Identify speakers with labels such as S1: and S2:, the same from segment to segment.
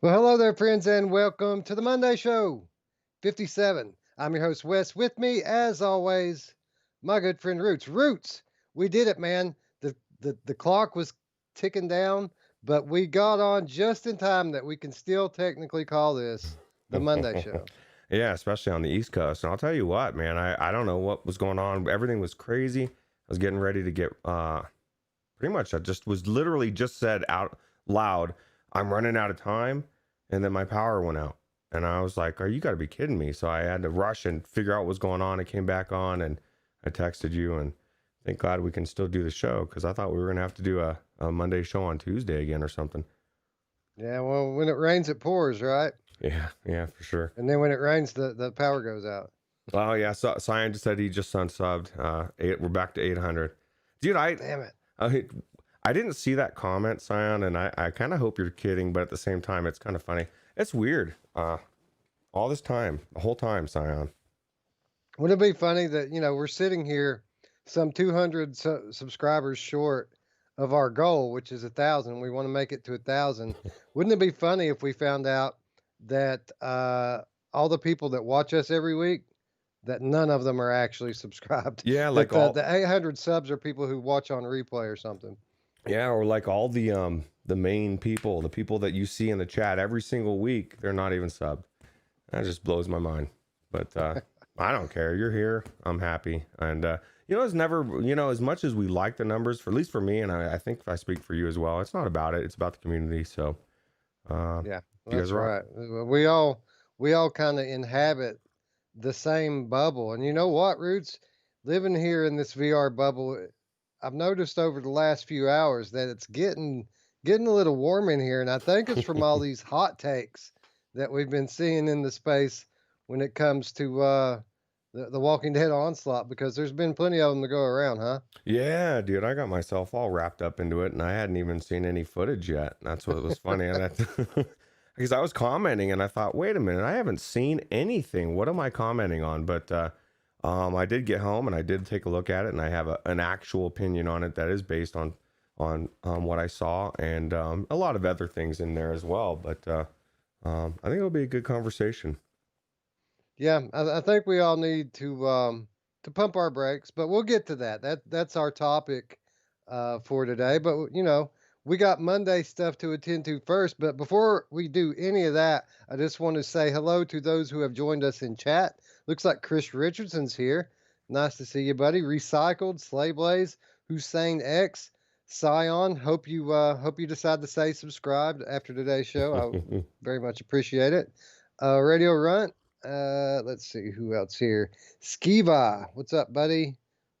S1: Well, hello there, friends, and welcome to the Monday Show 57. I'm your host, Wes. With me, as always, my good friend Roots. Roots, we did it, man. The clock was ticking down, but we got on just in time that we can still technically call this the Monday Show.
S2: Yeah, especially on the East Coast. And I'll tell you what, man, I don't know what was going on. Everything was crazy. I was getting ready to get pretty much I just was literally just said out loud, I'm running out of time, and then my power went out. And I was like, "Oh, you got to be kidding me." So I had to rush and figure out what was going on. I came back on and I texted you, and thank God we can still do the show because I thought we were going to have to do a Monday show on Tuesday again or something.
S1: Yeah, well, when it rains, it pours, right?
S2: Yeah, for sure.
S1: And then when it rains, the power goes out.
S2: Oh yeah, so Cyan just said he just unsubbed. We're back to 800. Dude,
S1: Damn it.
S2: I I didn't see that comment, Cyan, and I kind of hope you're kidding, but at the same time, it's kind of funny. It's weird. All this time, the whole time, Cyan.
S1: Wouldn't it be funny that, we're sitting here some 200 subscribers short of our goal, which is 1,000. We want to make it to 1,000. Wouldn't it be funny if we found out that all the people that watch us every week, that none of them are actually subscribed?
S2: Yeah,
S1: That
S2: like
S1: the
S2: all
S1: 800 subs are people who watch on replay or something.
S2: yeah, or like all the main people, the people that you see in the chat every single week, they're not even subbed. That just blows my mind. But I don't care. You're here. I'm happy. And it's never, as much as we like the numbers, for at least for me, and I think if I speak for you as well, it's not about it. It's about the community. So
S1: Yeah,
S2: you guys
S1: that's
S2: rock.
S1: right. We all kind of inhabit the same bubble. And you know what, Roots? Living here in this VR bubble, I've noticed over the last few hours that it's getting a little warm in here, and I think it's from all these hot takes that we've been seeing in the space when it comes to the Walking Dead Onslaught, because there's been plenty of them to go around, huh?
S2: Yeah, dude, I got myself all wrapped up into it, and I hadn't even seen any footage yet. That's what was funny. And that because I was commenting, and I thought, wait a minute, I haven't seen anything. What am I commenting on? But I did get home, and I did take a look at it, and I have an actual opinion on it that is based on what I saw, and a lot of other things in there as well. But I think it'll be a good conversation.
S1: Yeah, I think we all need to pump our brakes, but we'll get to that. That's our topic for today. But we got Monday stuff to attend to first. But before we do any of that, I just want to say hello to those who have joined us in chat. Looks like Chris Richardson's here. Nice to see you, buddy. Recycled, Slay Blaze, Hussein X, Scion. Hope you decide to say subscribed after today's show. I very much appreciate it. Radio Runt. Let's see who else here. Skiva, what's up, buddy?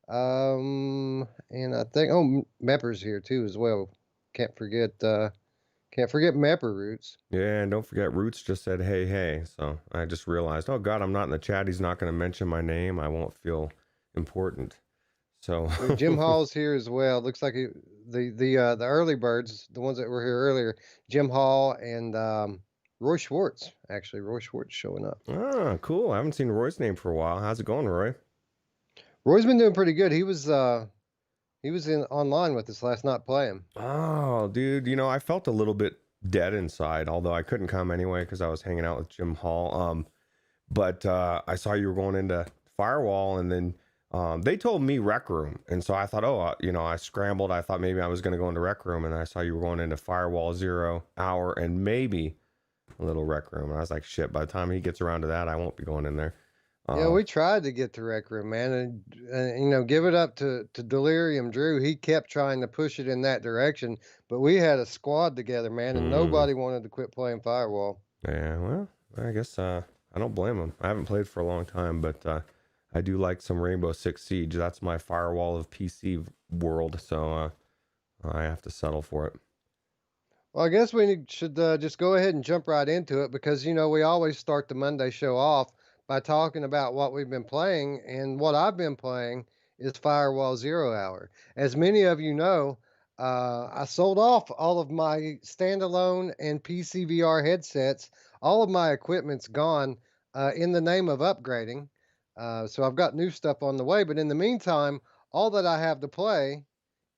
S1: And I think Mepper's here too as well. Can't forget Mepper Roots.
S2: Yeah, and don't forget, Roots just said, hey, hey. So I just realized, oh, God, I'm not in the chat. He's not going to mention my name. I won't feel important. So
S1: Jim Hall's here as well. Looks like the early birds, the ones that were here earlier, Jim Hall and Roy Schwartz. Actually, Roy Schwartz showing up.
S2: Ah, cool. I haven't seen Roy's name for a while. How's it going, Roy?
S1: Roy's been doing pretty good. He was in online with us last night playing.
S2: Oh, dude, I felt a little bit dead inside, although I couldn't come anyway because I was hanging out with Jim Hall. But I saw you were going into Firewall, and then they told me Rec Room, and so I thought, I scrambled. I thought maybe I was going to go into Rec Room, and I saw you were going into Firewall 0 hour and maybe a little Rec Room, and I was like, shit. By the time he gets around to that, I won't be going in there.
S1: Yeah, we tried to get to Rec Room, man, and give it up to Delirium Drew. He kept trying to push it in that direction, but we had a squad together, man, and nobody wanted to quit playing Firewall.
S2: Yeah, well, I guess I don't blame him. I haven't played for a long time, but I do like some Rainbow Six Siege. That's my Firewall of PC world, so I have to settle for it.
S1: Well, I guess we should just go ahead and jump right into it because, we always start the Monday show off by talking about what we've been playing. And what I've been playing is Firewall 0 Hour. As many of you know, I sold off all of my standalone and PCVR headsets. All of my equipment's gone in the name of upgrading. So I've got new stuff on the way. But in the meantime, all that I have to play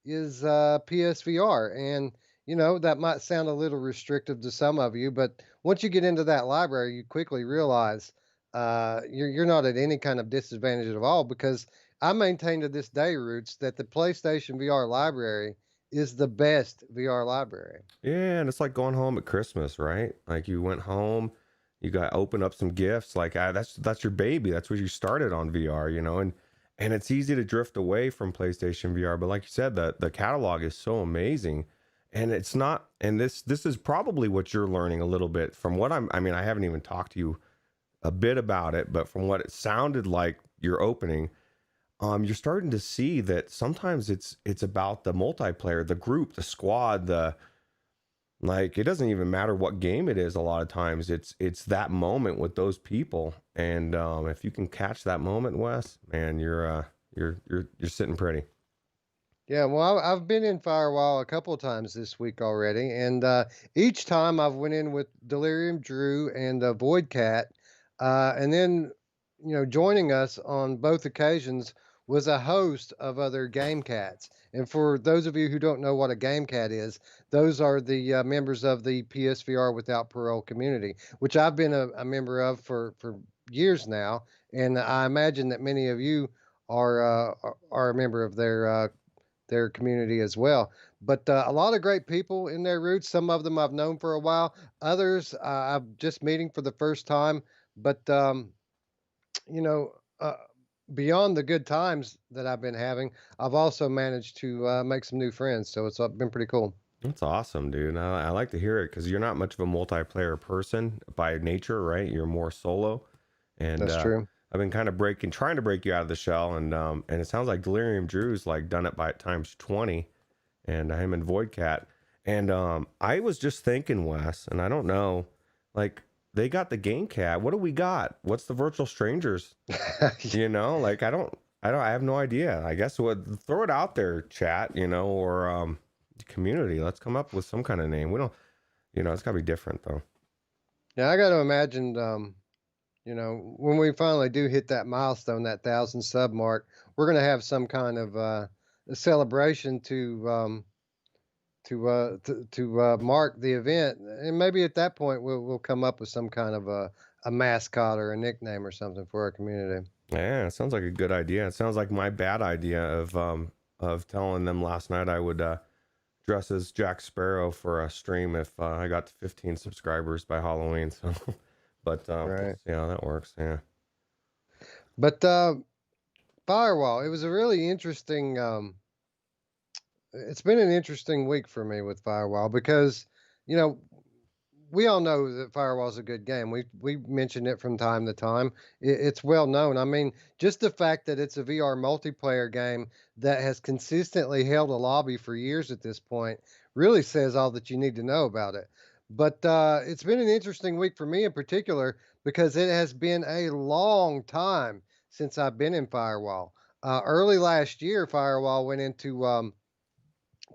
S1: is PSVR. And that might sound a little restrictive to some of you, but once you get into that library, you quickly realize you're not at any kind of disadvantage at all because I maintain to this day, Roots, that the PlayStation VR library is the best VR library.
S2: Yeah, and it's like going home at Christmas, right? Like you went home, you got open up some gifts. Like that's your baby. That's what you started on VR, and it's easy to drift away from PlayStation VR. But like you said, the catalog is so amazing, and it's not. And this is probably what you're learning a little bit from what I mean, I haven't even talked to you a bit about it, but from what it sounded like you're opening, you're starting to see that sometimes it's about the multiplayer, the group, the squad, the like it doesn't even matter what game it is. A lot of times it's that moment with those people, and if you can catch that moment, Wes, man, you're sitting pretty.
S1: Yeah, well, I've been in Firewall a couple of times this week already, and each time I've went in with Delirium Drew and Void Cat, and then joining us on both occasions was a host of other game cats. And for those of you who don't know what a game cat is, those are the members of the PSVR Without Parole community, which I've been a member of for years now, and I imagine that many of you are a member of their community as well. But a lot of great people in their roots. Some of them I've known for a while. Others I'm just meeting for the first time. But you know, beyond the good times that I've been having, I've also managed to make some new friends. So it's been pretty cool.
S2: That's awesome, dude. I like to hear it because you're not much of a multiplayer person by nature, right? You're more solo, and
S1: That's true.
S2: I've been kind of trying to break you out of the shell, and it sounds like Delirium Drew's like done it by times 20, and him and Void Cat, and I was just thinking, Wes, and I don't know, like they got the game cat. What do we got? What's the virtual strangers? Like I have no idea. I guess what throw it out there, chat, or community. Let's come up with some kind of name. We don't, it's gotta be different though.
S1: Yeah, I got to imagine. When we finally do hit that milestone, that 1,000 sub mark, we're going to have some kind of a celebration to mark the event, and maybe at that point we'll come up with some kind of a mascot or a nickname or something for our community.
S2: Yeah, it sounds like a good idea. It sounds like my bad idea of telling them last night I would dress as Jack Sparrow for a stream if I got to 15 subscribers by Halloween. So, but we'll
S1: Right.
S2: see how that works. Yeah.
S1: But Firewall, it was a really interesting. It's been an interesting week for me with Firewall because you know we all know that Firewall's a good game. We mention it from time to time. It's well known. I mean, just the fact that it's a VR multiplayer game that has consistently held a lobby for years at this point really says all that you need to know about it. But it's been an interesting week for me in particular because it has been a long time since I've been in Firewall. Early last year, Firewall went into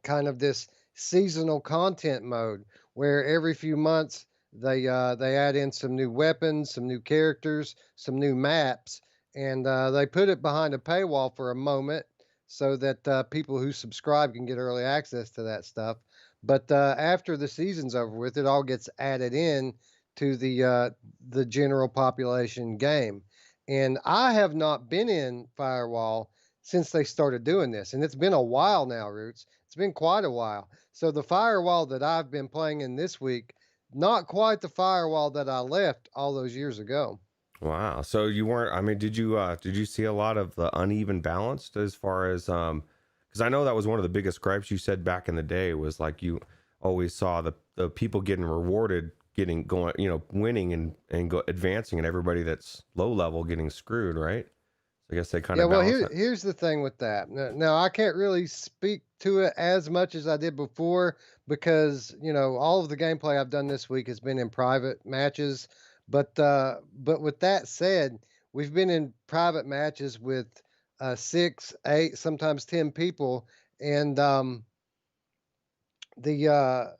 S1: kind of this seasonal content mode where every few months they add in some new weapons, some new characters, some new maps, and they put it behind a paywall for a moment so that people who subscribe can get early access to that stuff. But after the season's over with, it all gets added in to the general population game. And I have not been in Firewall since they started doing this, and it's been a while now, Roots. It's been quite a while. So the firewall that I've been playing in this week, not quite the firewall that I left all those years ago.
S2: Wow. So you weren't. I mean, did you see a lot of the uneven balance as far as because I know that was one of the biggest gripes you said back in the day was like you always saw the people getting rewarded, getting going, winning and go advancing, and everybody that's low level getting screwed, right? I guess they kind
S1: Yeah,
S2: of
S1: well,
S2: balance that.
S1: here's the thing with that. Now, I can't really speak to it as much as I did before because all of the gameplay I've done this week has been in private matches. But with that said, we've been in private matches with 6, 8, sometimes 10 people, and the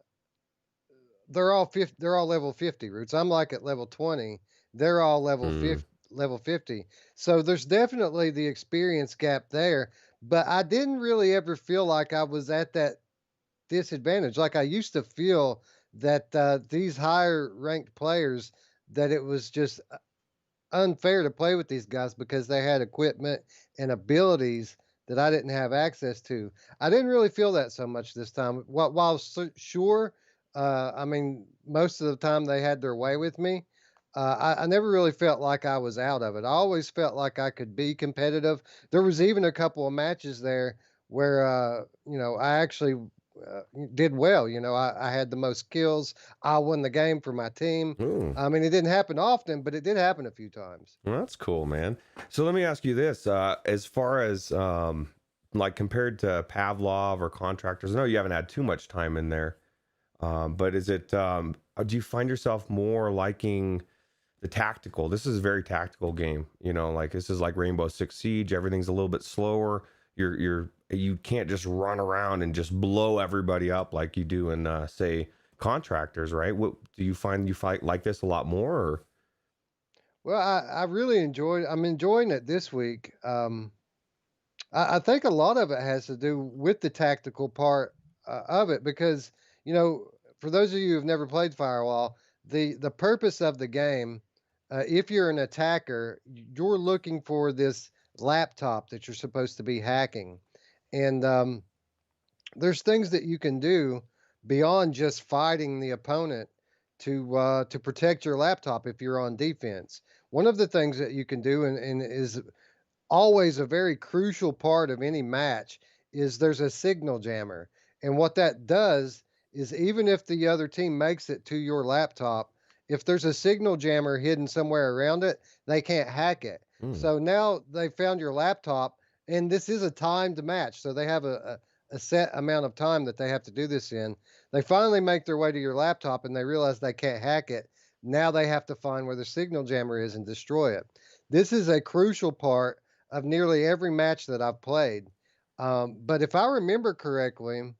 S1: they're all 50, they're all level 50 Roots. I'm like at level 20. They're all
S2: Hmm.
S1: level 50. So there's definitely the experience gap there, but I didn't really ever feel like I was at that disadvantaged. Like I used to feel that these higher ranked players, that it was just unfair to play with these guys because they had equipment and abilities that I didn't have access to. I didn't really feel that so much this time. While sure, I mean, most of the time they had their way with me. I never really felt like I was out of it. I always felt like I could be competitive. There was even a couple of matches there where, I actually did well. I had the most kills. I won the game for my team.
S2: Ooh.
S1: I mean, it didn't happen often, but it did happen a few times.
S2: Well, that's cool, man. So let me ask you this: as far as like compared to Pavlov or contractors, I know you haven't had too much time in there, but is it? Do you find yourself more liking the tactical? This is a very tactical game. Like this is like Rainbow Six Siege. Everything's a little bit slower. You can't just run around and just blow everybody up like you do in say contractors, right? What do you find you fight like this a lot more? Or?
S1: Well, I really enjoyed. I'm enjoying it this week. I think a lot of it has to do with the tactical part of it because for those of you who've never played Firewall, the purpose of the game, if you're an attacker, you're looking for this laptop that you're supposed to be hacking, and there's things that you can do beyond just fighting the opponent to protect your laptop if you're on defense. One of the things that you can do and is always a very crucial part of any match is there's a signal jammer. And what that does is even if the other team makes it to your laptop, if there's a signal jammer hidden somewhere around it, they can't hack it.
S2: Hmm.
S1: So now they found your laptop, and this is a timed match. So they have a set amount of time that they have to do this in. They finally make their way to your laptop and they realize they can't hack it. Now they have to find where the signal jammer is and destroy it. This is a crucial part of nearly every match that I've played. But if I remember correctly,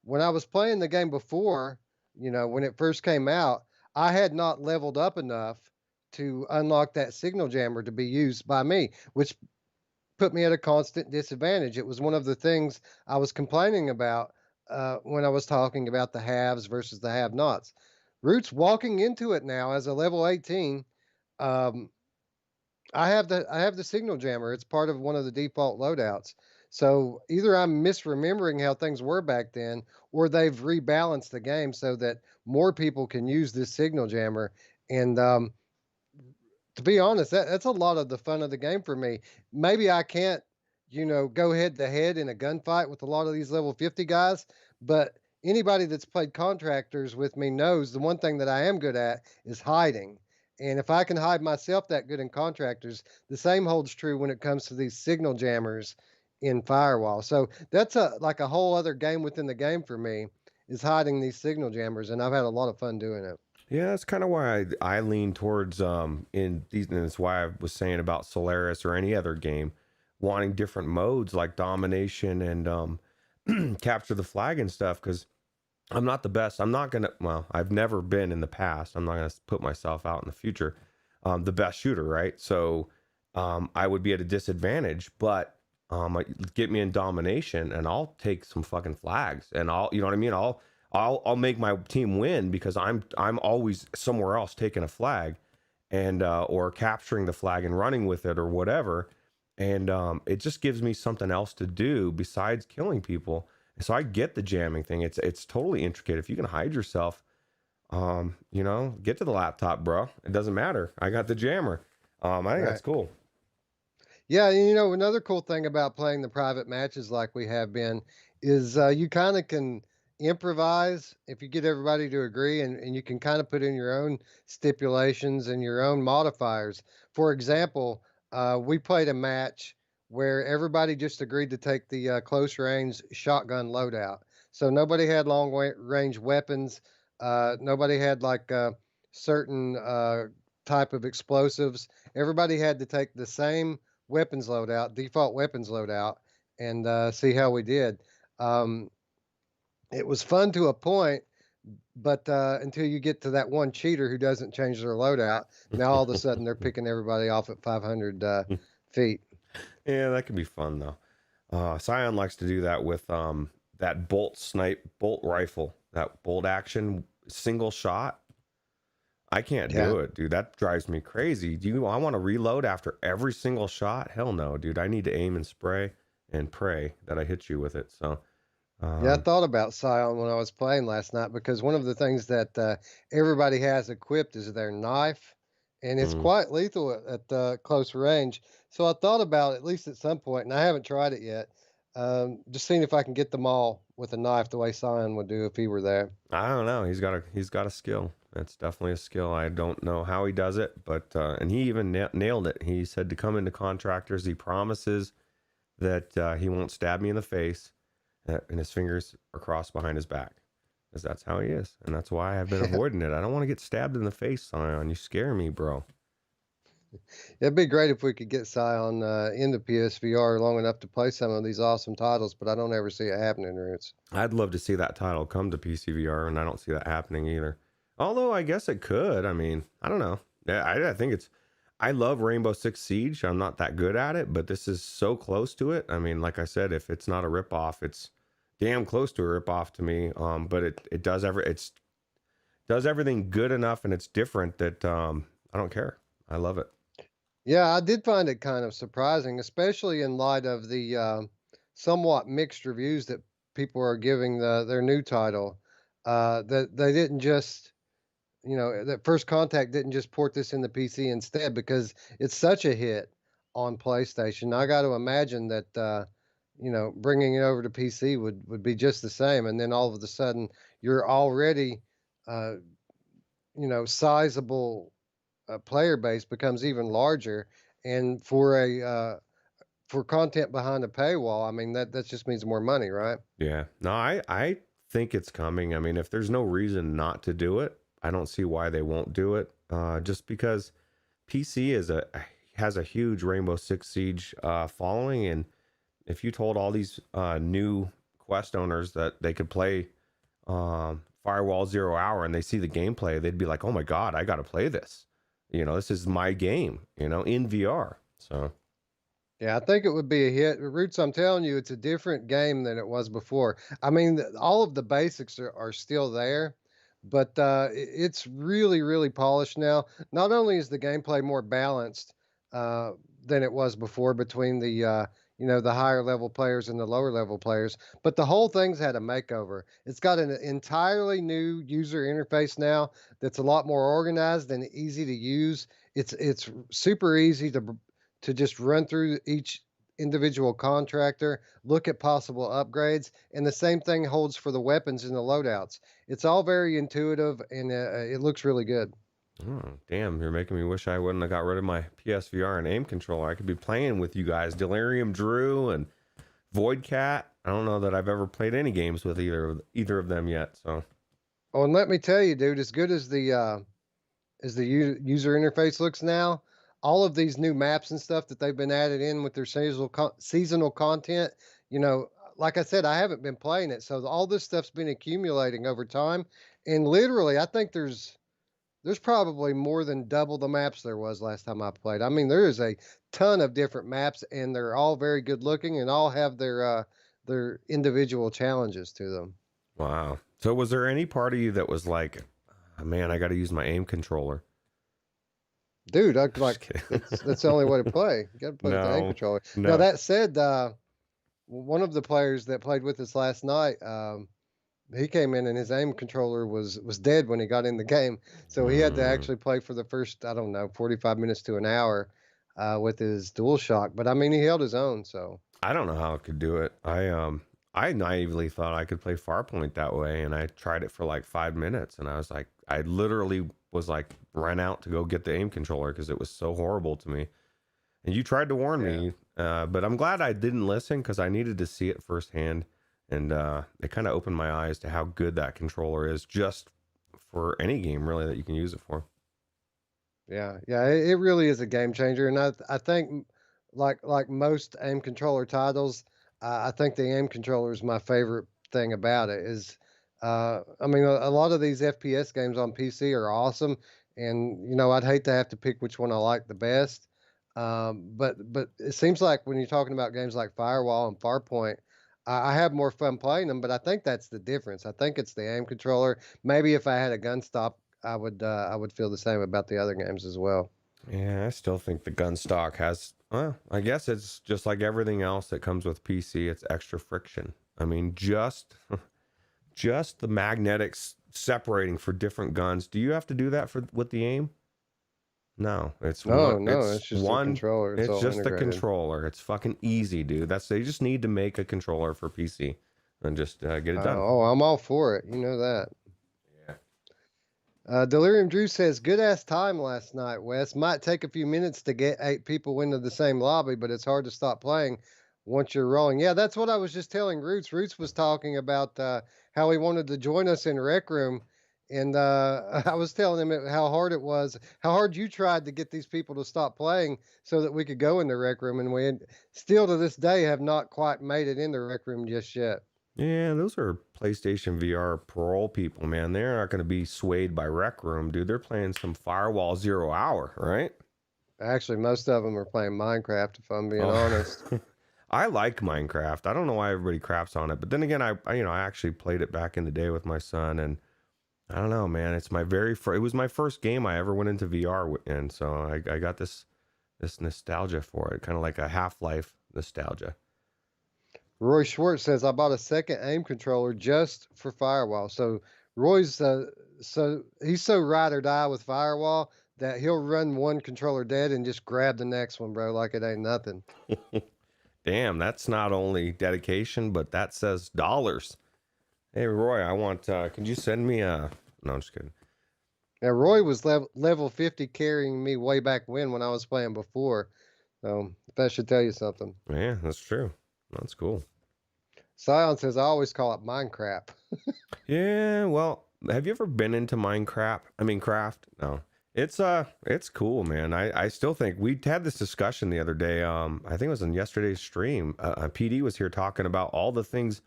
S1: when I was playing the game before, when it first came out, I had not leveled up enough to unlock that signal jammer to be used by me, which put me at a constant disadvantage. It was one of the things I was complaining about when I was talking about the haves versus the have nots. Ruuts walking into it now as a level 18. Um, I have the signal jammer. It's part of one of the default loadouts. So either I'm misremembering how things were back then, or they've rebalanced the game so that more people can use this signal jammer. And to be honest, that's a lot of the fun of the game for me. Maybe I can't, go head to head in a gunfight with a lot of these level 50 guys, but anybody that's played contractors with me knows the one thing that I am good at is hiding. And if I can hide myself that good in contractors, the same holds true when it comes to these signal jammers in Firewall. So that's like a whole other game within the game for me is hiding these signal jammers, and I've had a lot of fun doing it.
S2: Yeah, that's kind of why I lean towards in these, and that's why I was saying about Solaris or any other game, wanting different modes like domination and capture the flag and stuff. Because I'm not the best. I'm not gonna. Well, I've never been in the past. I'm not gonna put myself out in the future. The best shooter, right? So I would be at a disadvantage, but get me in domination, and I'll take some fucking flags, and you know what I mean. I'll make my team win because I'm always somewhere else taking a flag, and or capturing the flag and running with it or whatever, and it just gives me something else to do besides killing people. And so I get the jamming thing. It's totally intricate. If you can hide yourself, get to the laptop, bro. It doesn't matter. I got the jammer. I think that's
S1: Right.
S2: cool.
S1: Yeah, and another cool thing about playing the private matches like we have been is you kind of can improvise if you get everybody to agree, and you can kind of put in your own stipulations and your own modifiers. For example, we played a match where everybody just agreed to take the close range shotgun loadout. So nobody had long range weapons. Nobody had like certain type of explosives. Everybody had to take the same weapons loadout, default weapons loadout, and see how we did. Um, it was fun to a point, but until you get to that one cheater who doesn't change their loadout, now all of a sudden they're picking everybody off at 500 feet.
S2: Yeah, that can be fun though. Scion likes to do that with that bolt rifle, that bolt action single shot. I can't
S1: Yeah.
S2: do it, dude. That drives me crazy. I want to reload after every single shot? Hell no, dude. I need to aim and spray and pray that I hit you with it. So,
S1: Yeah, I
S2: um,
S1: thought about Scion when I was playing last night because one of the things that everybody has equipped is their knife, and it's
S2: mm,
S1: quite lethal at close range. So I thought about at least at some point, and I haven't tried it yet. Just seeing if I can get them all with a knife the way Scion would do if he were there.
S2: I don't know. He's got a skill. That's definitely a skill. I don't know how he does it, but and he even nailed it. He said to come into contractors, he promises that he won't stab me in the face, and his fingers are crossed behind his back, because that's how he is, and that's why I've been avoiding it. I don't want to get stabbed in the face, Sion. You scare me, bro.
S1: It'd be great if we could get Scion into PSVR long enough to play some of these awesome titles, but I don't ever see it happening, Roots.
S2: I'd love to see that title come to PCVR, and I don't see that happening either. Although I guess it could. I mean, I don't know. Yeah, I think it's. I love Rainbow Six Siege. I'm not that good at it, but this is so close to it. I mean, like I said, if it's not a ripoff, it's damn close to a ripoff to me. But it does everything good enough, and it's different that I don't care. I love it.
S1: Yeah, I did find it kind of surprising, especially in light of the somewhat mixed reviews that people are giving their new title. That they didn't just, that First Contact didn't just port this in the PC instead because it's such a hit on PlayStation. I got to imagine that, bringing it over to PC would be just the same. And then all of a sudden, you're already, uh, sizable player base becomes even larger, and for content behind a paywall, I mean that just means more money, right?
S2: Yeah. No, I think it's coming. I mean, if there's no reason not to do it, I don't see why they won't do it. Just because PC has a huge Rainbow Six Siege following, and if you told all these new Quest owners that they could play Firewall Zero Hour and they see the gameplay, they'd be like, "Oh my god, I got to play this." This is my game. In VR. So
S1: Yeah, I think it would be a hit. Roots, I'm telling you, it's a different game than it was before. I mean, all of the basics are still there, but it's really, really polished now. Not only is the gameplay more balanced uh, than it was before between the higher level players and the lower level players, but the whole thing's had a makeover. It's got an entirely new user interface now that's a lot more organized and easy to use. It's super easy to just run through each individual contractor, look at possible upgrades, and the same thing holds for the weapons and the loadouts. It's all very intuitive and it looks really good.
S2: oh, damn, you're making me wish I wouldn't have got rid of my PSVR and aim controller. I could be playing with you guys, Delirium Drew and Void Cat. I don't know that I've ever played any games with either of them yet. So
S1: Oh, and let me tell you, dude, as good as the user interface looks now, all of these new maps and stuff that they've been added in with their seasonal content, you know, like I said, I haven't been playing it, so all this stuff's been accumulating over time, and literally, I think there's probably more than double the maps there was last time I played. I mean, there is a ton of different maps, and they're all very good looking, and all have their individual challenges to them.
S2: wow. So was there any part of you that was like, "Oh, man, I got to use my aim controller"?
S1: Dude, I
S2: Just
S1: like
S2: kidding.
S1: that's the only way to play. You got to play with the aim
S2: No,
S1: controller. Now
S2: no.
S1: that said, one of the players that played with us last night, he came in and his aim controller was dead when he got in the game, so he had to
S2: Mm,
S1: actually play for the first, I don't know, 45 minutes to an hour with his dual shock. But I mean, he held his own. So
S2: I don't know how I could do it. I naively thought I could play Farpoint that way, and I tried it for like 5 minutes, and I was like, I literally was like ran out to go get the aim controller because it was so horrible to me. And you tried to warn
S1: yeah.
S2: me, but I'm glad I didn't listen because I needed to see it firsthand, and it kind of opened my eyes to how good that controller is, just for any game really that you can use it for.
S1: Yeah, yeah, it really is a game changer, and I think like most aim controller titles, I think the aim controller is my favorite thing about it. Is I mean, a lot of these FPS games on PC are awesome, and I'd hate to have to pick which one I like the best. But it seems like when you're talking about games like Firewall and Farpoint, I have more fun playing them, but I think that's the difference. I think it's the aim controller. Maybe if I had a gun stop, I would feel the same about the other games as well.
S2: Yeah, I still think the gun stock has, well, I guess it's just like everything else that comes with PC, it's extra friction. I mean, just the magnetics separating for different guns. Do you have to do that for with the aim? No,
S1: No, no, it's just a controller. It's
S2: it's
S1: all
S2: just the
S1: integrated.
S2: controller. It's fucking easy, dude. They just need to make a controller for PC and just get it done.
S1: Oh, I'm all for it. You know that.
S2: Yeah.
S1: Delirium Drew says, good ass time last night, Wes. Might take a few minutes to get 8 people into the same lobby, but it's hard to stop playing once you're rolling. Yeah, that's what I was just telling Roots. Roots was talking about how he wanted to join us in Rec Room. And I was telling him how hard it was, how hard you tried to get these people to stop playing so that we could go in the Rec Room. And still to this day have not quite made it in the Rec Room just yet.
S2: Yeah, those are PlayStation VR parole people, man. They're not going to be swayed by Rec Room, dude. They're playing some Firewall Zero Hour, right?
S1: Actually, most of them are playing Minecraft, if I'm being honest.
S2: I like Minecraft. I don't know why everybody craps on it, but then again, I actually played it back in the day with my son, and I don't know, man. It's my it was my first game I ever went into VR, and so I got this nostalgia for it, kind of like a Half-Life nostalgia.
S1: Roy Schwartz says, I bought a second aim controller just for Firewall. So Roy's so he's so ride or die with Firewall that he'll run one controller dead and just grab the next one, bro, like it ain't nothing.
S2: Damn, that's not only dedication, but that says dollars. Hey Roy, I want. Can you send me a? No, I'm just kidding.
S1: Now Roy was level 50 carrying me way back when I was playing before. So that should tell you something.
S2: Yeah, that's true. That's cool.
S1: Scion says, I always call it Minecraft.
S2: Yeah, well, have you ever been into Minecraft? I mean, craft? No. It's cool, man. I still think we had this discussion the other day. I think it was on yesterday's stream. PD was here talking about all the things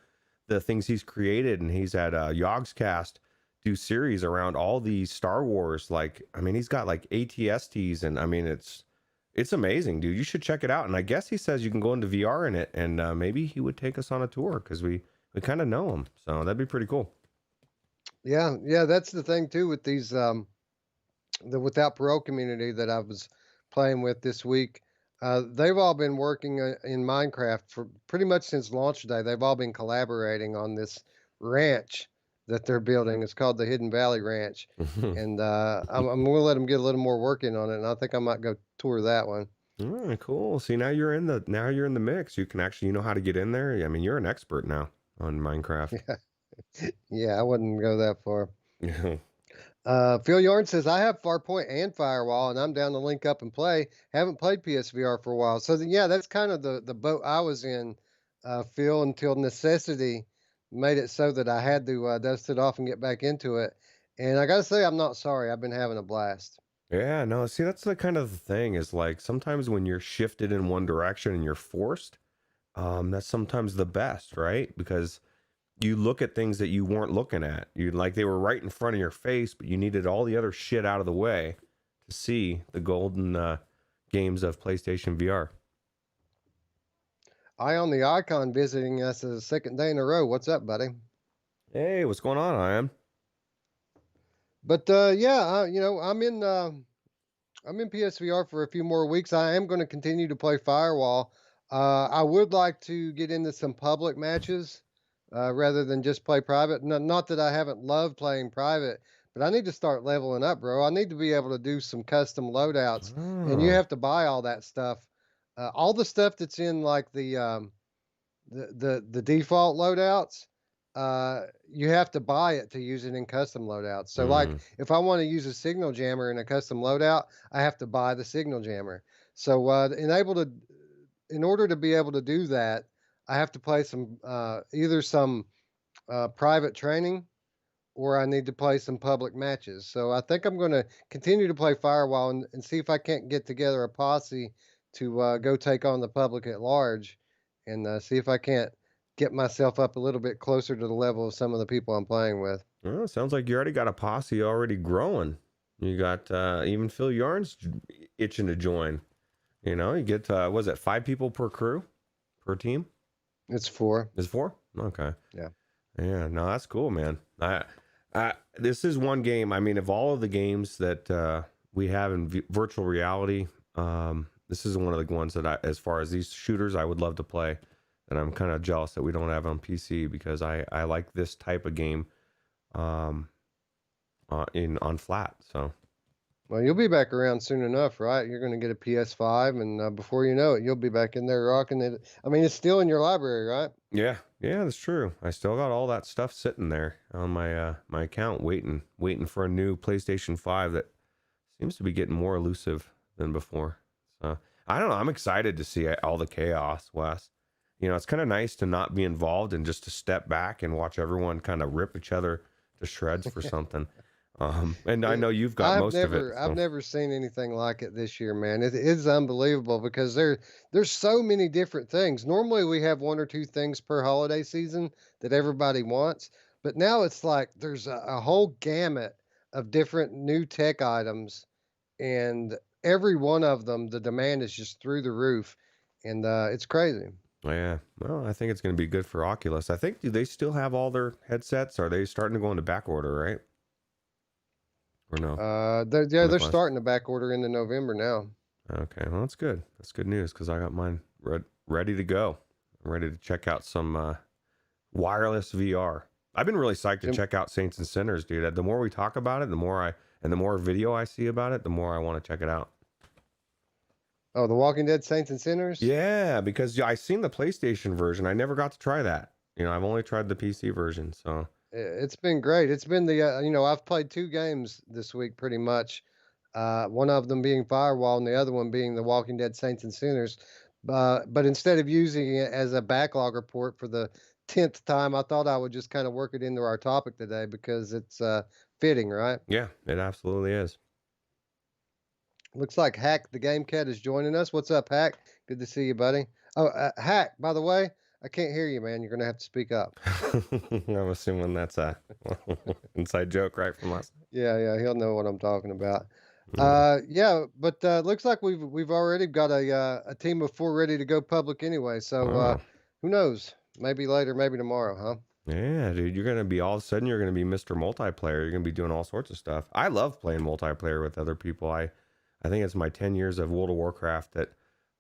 S2: he's created, and he's had Yogscast do series around all these Star Wars. Like, I mean, he's got like ATSTs, and I mean, it's amazing, dude. You should check it out. And I guess he says you can go into VR in it, and maybe he would take us on a tour because we kind of know him, so that'd be pretty cool.
S1: Yeah, yeah, that's the thing too with these the Without Parole community that I was playing with this week. They've all been working in Minecraft for pretty much since launch day. They've all been collaborating on this ranch that they're building. It's called the Hidden Valley Ranch, and I'm going to let them get a little more work in on it. And I think I might go tour that one.
S2: Oh, cool. See, now you're in the mix. You can actually, you know how to get in there. I mean, you're an expert now on Minecraft.
S1: Yeah, I wouldn't go that far.
S2: Yeah.
S1: Phil Yarn says, I have Farpoint and Firewall, and I'm down to link up and play. Haven't played PSVR for a while. So, yeah, that's kind of the boat I was in, Phil, until necessity made it so that I had to dust it off and get back into it. And I got to say, I'm not sorry. I've been having a blast.
S2: Yeah, no, see, that's the kind of the thing is like sometimes when you're shifted in one direction and you're forced, that's sometimes the best, right? Because you look at things that you weren't looking at. You like they were right in front of your face, but you needed all the other shit out of the way to see the golden games of PlayStation VR.
S1: I on the Icon visiting us a second day in a row. What's up, buddy?
S2: Hey, what's going on, I am?
S1: But yeah, I'm in PSVR for a few more weeks. I am going to continue to play Firewall. I would like to get into some public matches rather than just play private. Not that I haven't loved playing private, but I need to start leveling up, bro. I need to be able to do some custom loadouts, and you
S2: Oh.
S1: have to buy all that stuff. All the stuff that's in like the default loadouts, you have to buy it to use it in custom loadouts. So like
S2: Mm.
S1: if I want to use a signal jammer in a custom loadout, I have to buy the signal jammer. So in order to be able to do that, I have to play some either some private training or I need to play some public matches. So I think I'm going to continue to play Firewall and see if I can't get together a posse to go take on the public at large and see if I can't get myself up a little bit closer to the level of some of the people I'm playing with.
S2: Well, it sounds like you already got a posse already growing. You got even Phil Yarn's itching to join. You know, you get was it 5 people per crew, per team?
S1: It's 4.
S2: Is 4? Okay.
S1: Yeah.
S2: Yeah, no, that's cool, man. This is one game. I mean, of all of the games that we have in virtual reality, this is one of the ones that as far as these shooters, I would love to play. And I'm kind of jealous that we don't have it on PC because I like this type of game on flat. So.
S1: Well, you'll be back around soon enough, right? You're going to get a PS5, and before you know it, you'll be back in there rocking it. I mean, it's still in your library, right?
S2: Yeah, that's true. I still got all that stuff sitting there on my my account, waiting for a new PlayStation 5 that seems to be getting more elusive than before. So I don't know. I'm excited to see all the chaos, Wes. You know, it's kind of nice to not be involved and just to step back and watch everyone kind of rip each other to shreds for something. And I know you've got most of it.
S1: I've never seen anything like it this year, man. It is unbelievable because there's so many different things. Normally we have 1 or 2 things per holiday season that everybody wants, but now it's like there's a whole gamut of different new tech items, and every one of them, the demand is just through the roof, and it's crazy.
S2: Yeah, well, I think it's going to be good for Oculus. I think, do they still have all their headsets? Are they starting to go into back order, right? Or no?
S1: They're starting the back order into November now.
S2: Okay, well, that's good. That's good news because I got mine ready to go. I'm ready to check out some wireless VR. I've been really psyched to check out Saints and Sinners, dude. The more we talk about it, the more video I see about it, the more I want to check it out.
S1: Oh, The Walking Dead Saints and Sinners?
S2: Yeah, because I seen the PlayStation version. I never got to try that. You know, I've only tried the PC version, so.
S1: It's been great. It's been I've played 2 games this week pretty much. One of them being Firewall and the other one being The Walking Dead Saints and Sinners. But instead of using it as a backlog report for the 10th time, I thought I would just kind of work it into our topic today because it's fitting, right?
S2: Yeah, it absolutely is.
S1: Looks like Hack the Game Cat is joining us. What's up, Hack? Good to see you, buddy. Oh, Hack, by the way, I can't hear you, man. You're going to have to speak up.
S2: I'm assuming that's a inside joke, right, from us.
S1: Yeah, he'll know what I'm talking about. Yeah, but looks like we've already got a team of 4 ready to go public anyway. So who knows? Maybe later, maybe tomorrow, huh?
S2: Yeah, dude, you're gonna be all of a sudden you're gonna be Mr. Multiplayer. You're gonna be doing all sorts of stuff. I love playing multiplayer with other people. I think it's my 10 years of World of Warcraft that,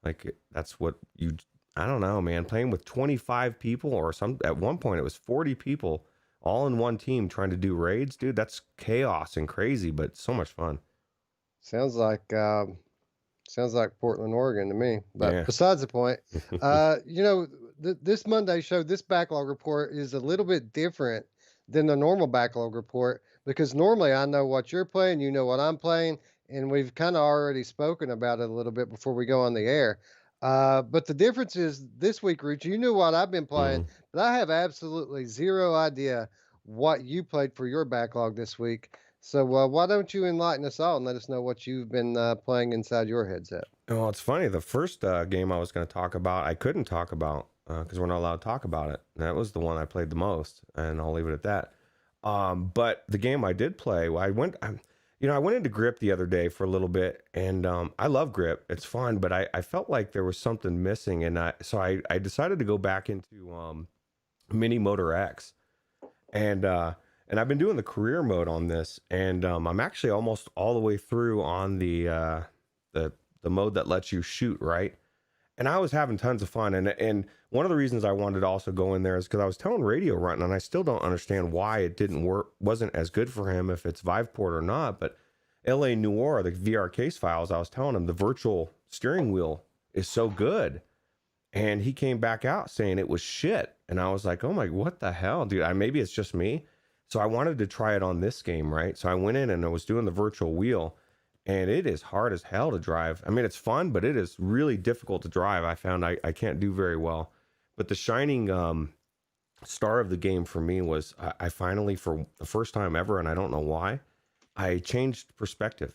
S2: like, that's what you. I don't know, man. Playing with 25 people or at one point it was 40 people all in one team trying to do raids, dude. That's chaos and crazy, but so much fun.
S1: Sounds like Portland, Oregon to me. But
S2: Yeah.
S1: besides the point, this Monday show, this backlog report is a little bit different than the normal backlog report because normally I know what you're playing, you know what I'm playing, and we've kind of already spoken about it a little bit before we go on the air. But the difference is this week, Ruuts, you knew what I've been playing, but I have absolutely zero idea what you played for your backlog this week. So why don't you enlighten us all and let us know what you've been playing inside your headset?
S2: Well, it's funny. The first game I was going to talk about, I couldn't talk about because we're not allowed to talk about it. That was the one I played the most, and I'll leave it at that. But the game I did play, I went into Grip the other day for a little bit, and I love Grip. It's fun, but I felt like there was something missing, and so I decided to go back into Mini Motor X, and I've been doing the career mode on this, and I'm actually almost all the way through on the mode that lets you shoot, right? And I was having tons of fun, and one of the reasons I wanted to also go in there is because I was telling Radio Runt, and I still don't understand why it wasn't as good for him if it's Viveport or not. But LA Noir, the VR case files, I was telling him the virtual steering wheel is so good, and he came back out saying it was shit, and I was like, oh my, what the hell, dude? Maybe it's just me. So I wanted to try it on this game, right? So I went in and I was doing the virtual wheel, and it is hard as hell to drive. I mean, it's fun, but it is really difficult to drive. I found I can't do very well. But the shining star of the game for me was I finally, for the first time ever, and I don't know why, I changed perspective.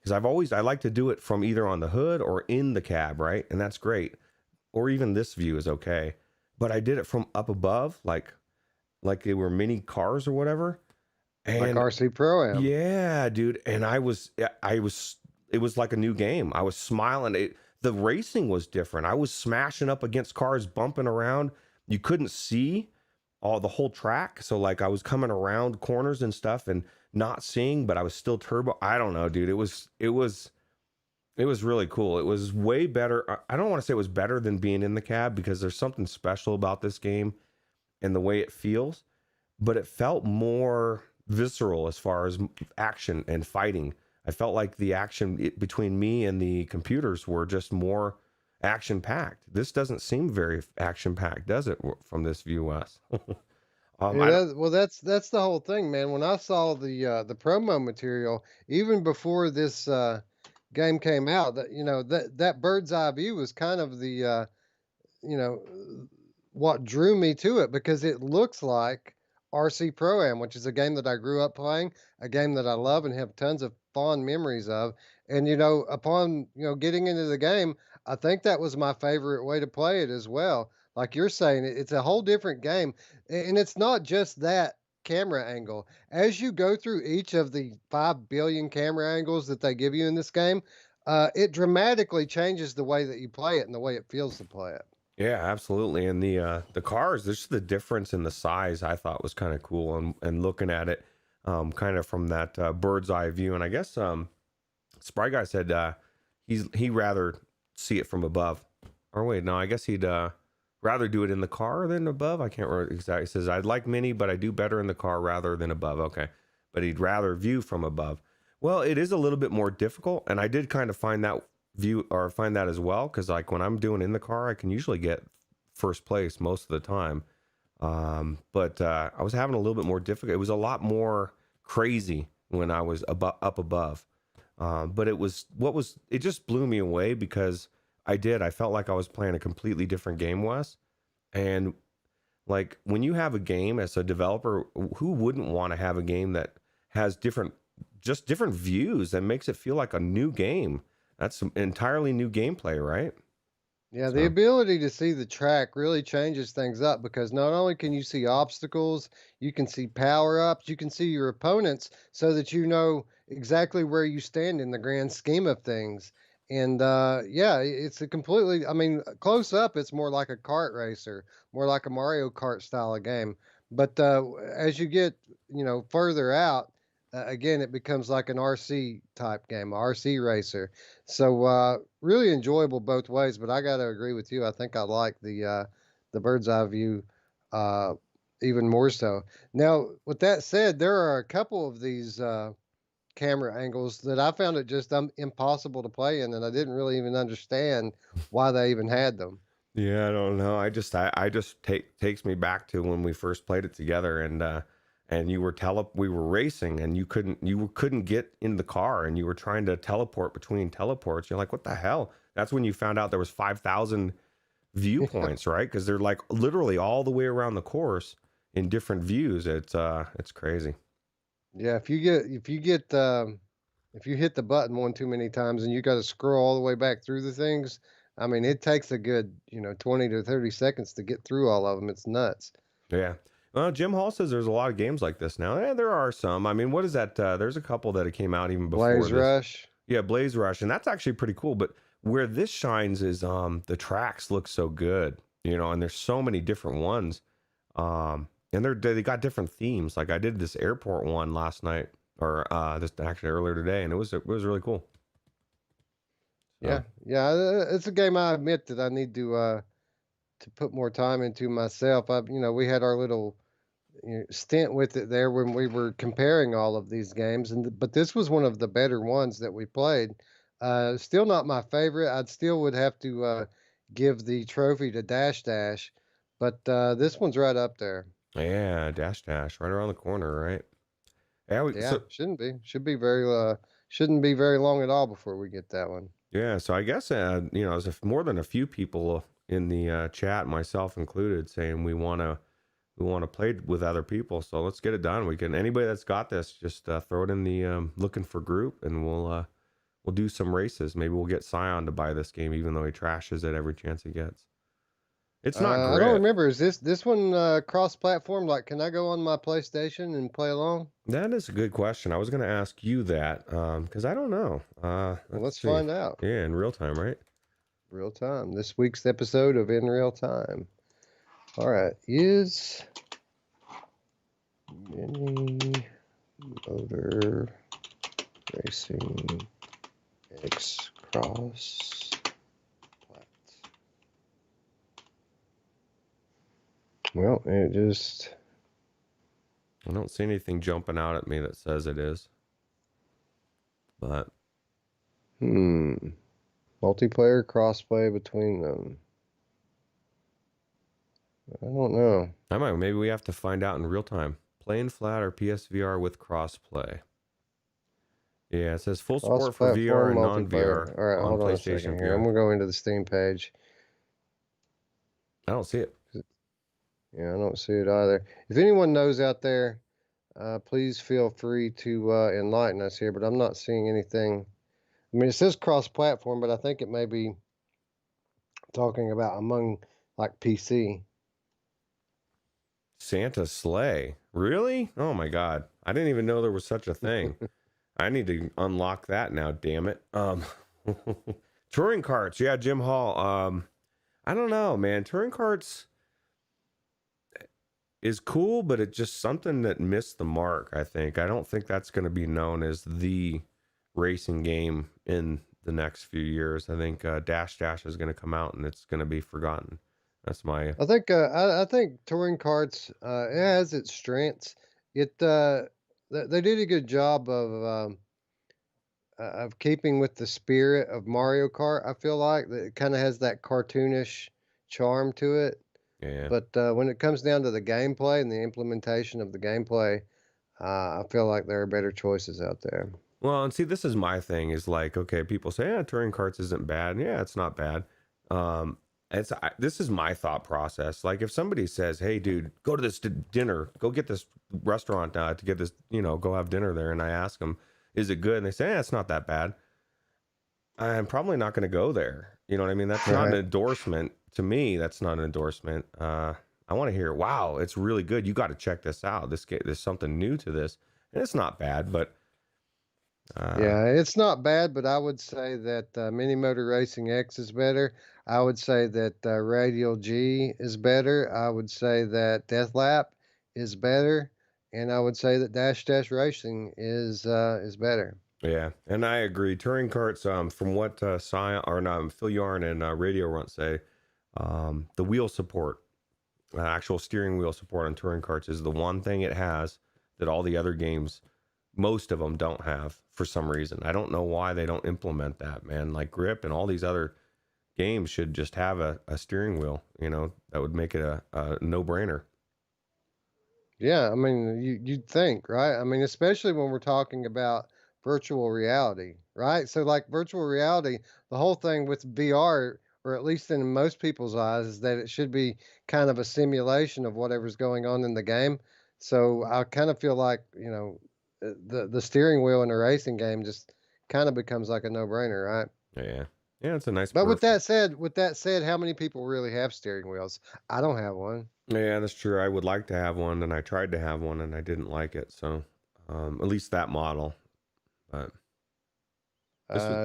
S2: Because I like to do it from either on the hood or in the cab, right? And that's great. Or even this view is okay. But I did it from up above, like they were mini cars or whatever. And
S1: like RC Pro Am.
S2: Yeah, dude. And it was like a new game. I was smiling. the racing was different. I was smashing up against cars, bumping around. You couldn't see all the whole track, so like I was coming around corners and stuff and not seeing, but I was still turbo. I don't know, dude. It was really cool. It was way better. I don't want to say it was better than being in the cab, because there's something special about this game and the way it feels, but it felt more visceral as far as action and fighting. I felt like the action between me and the computers were just more action packed. This doesn't seem very action packed, does it, from this view, Wes?
S1: Yeah,
S2: I don't.
S1: well, that's the whole thing, man. When I saw the promo material, even before this game came out, that that bird's eye view was kind of the you know, what drew me to it, because it looks like RC Pro-Am, which is a game that I grew up playing, a game that I love and have tons of fond memories of. And upon getting into the game, I think that was my favorite way to play it as well. Like you're saying, it's a whole different game, and it's not just that camera angle. As you go through each of the 5 billion camera angles that they give you in this game, it dramatically changes the way that you play it and the way it feels to play it.
S2: Yeah, absolutely. And the cars, just the difference in the size, I thought was kind of cool, and looking at it kind of from that bird's eye view. And I guess Spry Guy said he rather see it from above. Or wait, no, I guess he'd rather do it in the car than above. I can't remember exactly. He says, I'd like mini, but I do better in the car rather than above. Okay. But he'd rather view from above. Well, it is a little bit more difficult, and I did kind of find that view, or find that as well, because like when I'm doing in the car, I can usually get first place most of the time. But I was having a little bit more difficult. It was a lot more crazy when I was up above. But it just blew me away, because I felt like I was playing a completely different game, Wes. And like when you have a game as a developer, who wouldn't want to have a game that has different views and makes it feel like a new game? That's some entirely new gameplay, right?
S1: Yeah, the
S2: So
S1: ability to see the track really changes things up, because not only can you see obstacles, you can see power ups, you can see your opponents, so that you know exactly where you stand in the grand scheme of things. And yeah, it's a completely, I mean, close up, it's more like a kart racer, more like a Mario Kart style of game. But as you get, further out, again, it becomes like an RC type game, a RC racer. So really enjoyable both ways, but I got to agree with you. I think I like the bird's eye view uh, even more so. Now, with that said, there are a couple of these camera angles that I found it just impossible to play in, and I didn't really even understand why they even had them.
S2: yeah, I don't know. I just takes me back to when we first played it together, and we were racing, and you couldn't get in the car, and you were trying to teleport between teleports. You're like, what the hell? That's when you found out there was 5,000 viewpoints, right? Because they're like literally all the way around the course in different views. It's crazy.
S1: Yeah, if you hit the button one too many times and you got to scroll all the way back through the things, I mean, it takes a good 20 to 30 seconds to get through all of them. It's nuts.
S2: Yeah. Well, Jim Hall says there's a lot of games like this now. Yeah, there are some. I mean, what is that? There's a couple that came out even before
S1: Blaze
S2: this.
S1: Rush.
S2: Yeah, Blaze Rush, and that's actually pretty cool. But where this shines is the tracks look so good, and there's so many different ones. And they got different themes. Like I did this airport one last night, or this actually earlier today, and it was really cool.
S1: Yeah,
S2: So
S1: yeah, it's a game I admit that I need to put more time into myself. We had our little stint with it there when we were comparing all of these games, but this was one of the better ones that we played. Still not my favorite. I'd still would have to give the trophy to Dash Dash, but this one's right up there.
S2: yeah, Dash Dash right around the corner, right? Yeah,
S1: Yeah, shouldn't be. Shouldn't be very long at all before we get that one.
S2: so I guess there's more than a few people in the chat, myself included, saying we want to play with other people. So let's get it done. Anybody that's got this, just throw it in the looking for group, and we'll do some races. Maybe we'll get Scion to buy this game, even though he trashes it every chance he gets. It's not
S1: I don't
S2: great.
S1: remember. Is this one cross-platform? Like, can I go on my PlayStation and play along?
S2: That is a good question. I was going to ask you that because I don't know.
S1: Well,
S2: Let's
S1: let's
S2: see.
S1: find out.
S2: Yeah, in real time, right?
S1: Real time. This week's episode of In Real Time. All right. Is mini motor racing X cross plat? Well, it just.
S2: I don't see anything jumping out at me that says it is. But.
S1: Multiplayer crossplay between them. I don't know.
S2: Maybe we have to find out in real time. Playing flat or PSVR with crossplay. Yeah, it says full support for VR and non-VR
S1: All right,
S2: on
S1: hold on a
S2: PlayStation
S1: second
S2: VR.
S1: here. I'm going to go into the Steam page.
S2: I don't see it.
S1: Yeah, I don't see it either. If anyone knows out there, please feel free to enlighten us here, but I'm not seeing anything. I mean, it says cross-platform, but I think it may be talking about among like PC.
S2: Santa sleigh. Really? Oh my god. I didn't even know there was such a thing. I need to unlock that now, damn it. Touring carts. Yeah, Jim Hall. I don't know, man. Touring carts is cool, but it's just something that missed the mark, I think. I don't think that's going to be known as the racing game in the next few years. I think Dash Dash is going to come out and it's going to be forgotten. That's my.
S1: I think touring carts it has its strengths. They did a good job of keeping with the spirit of Mario Kart. I feel like that it kind of has that cartoonish charm to it.
S2: Yeah.
S1: But when it comes down to the gameplay and the implementation of the gameplay, I feel like there are better choices out there.
S2: Well, and see, this is my thing. Is like, okay, people say, "Yeah, touring carts isn't bad." Yeah, it's not bad. This is my thought process. Like, if somebody says, "Hey, dude, go to this dinner. Go get this restaurant to get this. Go have dinner there," and I ask them, "Is it good?" and they say, "Yeah, it's not that bad." I'm probably not going to go there. You know what I mean? That's not an endorsement to me. That's not an endorsement. I want to hear, "Wow, it's really good. You got to check this out. There's something new to this, and it's not bad." But
S1: yeah, it's not bad, but I would say that Mini Motor Racing X is better. I would say that Radial G is better. I would say that Death Lap is better, and I would say that Dash Dash Racing is better.
S2: Yeah, and I agree. Touring carts, from what Phil Yarn and Radio Runt say, the wheel support, actual steering wheel support on touring carts is the one thing it has that all the other games, most of them, don't have for some reason. I don't know why they don't implement that, man. Like Grip and all these other games should just have a steering wheel. That would make it a no-brainer.
S1: Yeah, I mean, you'd think, right? I mean, especially when we're talking about virtual reality, right? So, like virtual reality, the whole thing with VR, or at least in most people's eyes, is that it should be kind of a simulation of whatever's going on in the game. So, I kind of feel like, the steering wheel in a racing game just kind of becomes like a no-brainer, right?
S2: Yeah, yeah, it's a nice.
S1: But with that said, how many people really have steering wheels? I don't have one.
S2: Yeah, that's true. I would like to have one, and I tried to have one, and I didn't like it. So, at least that model. But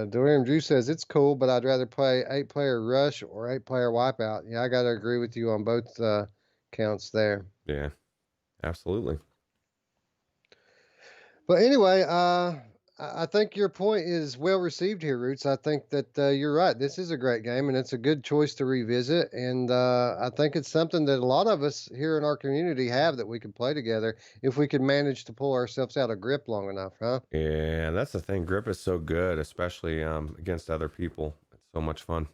S1: Dorian Drew says it's cool, but I'd rather play 8-player Rush or 8-player Wipeout. Yeah, I got to agree with you on both counts there.
S2: yeah, absolutely.
S1: But anyway, I think your point is well received here, Roots. I think that you're right. This is a great game, and it's a good choice to revisit. And I think it's something that a lot of us here in our community have that we could play together if we could manage to pull ourselves out of Grip long enough, huh?
S2: Yeah, that's the thing. Grip is so good, especially against other people. It's so much fun.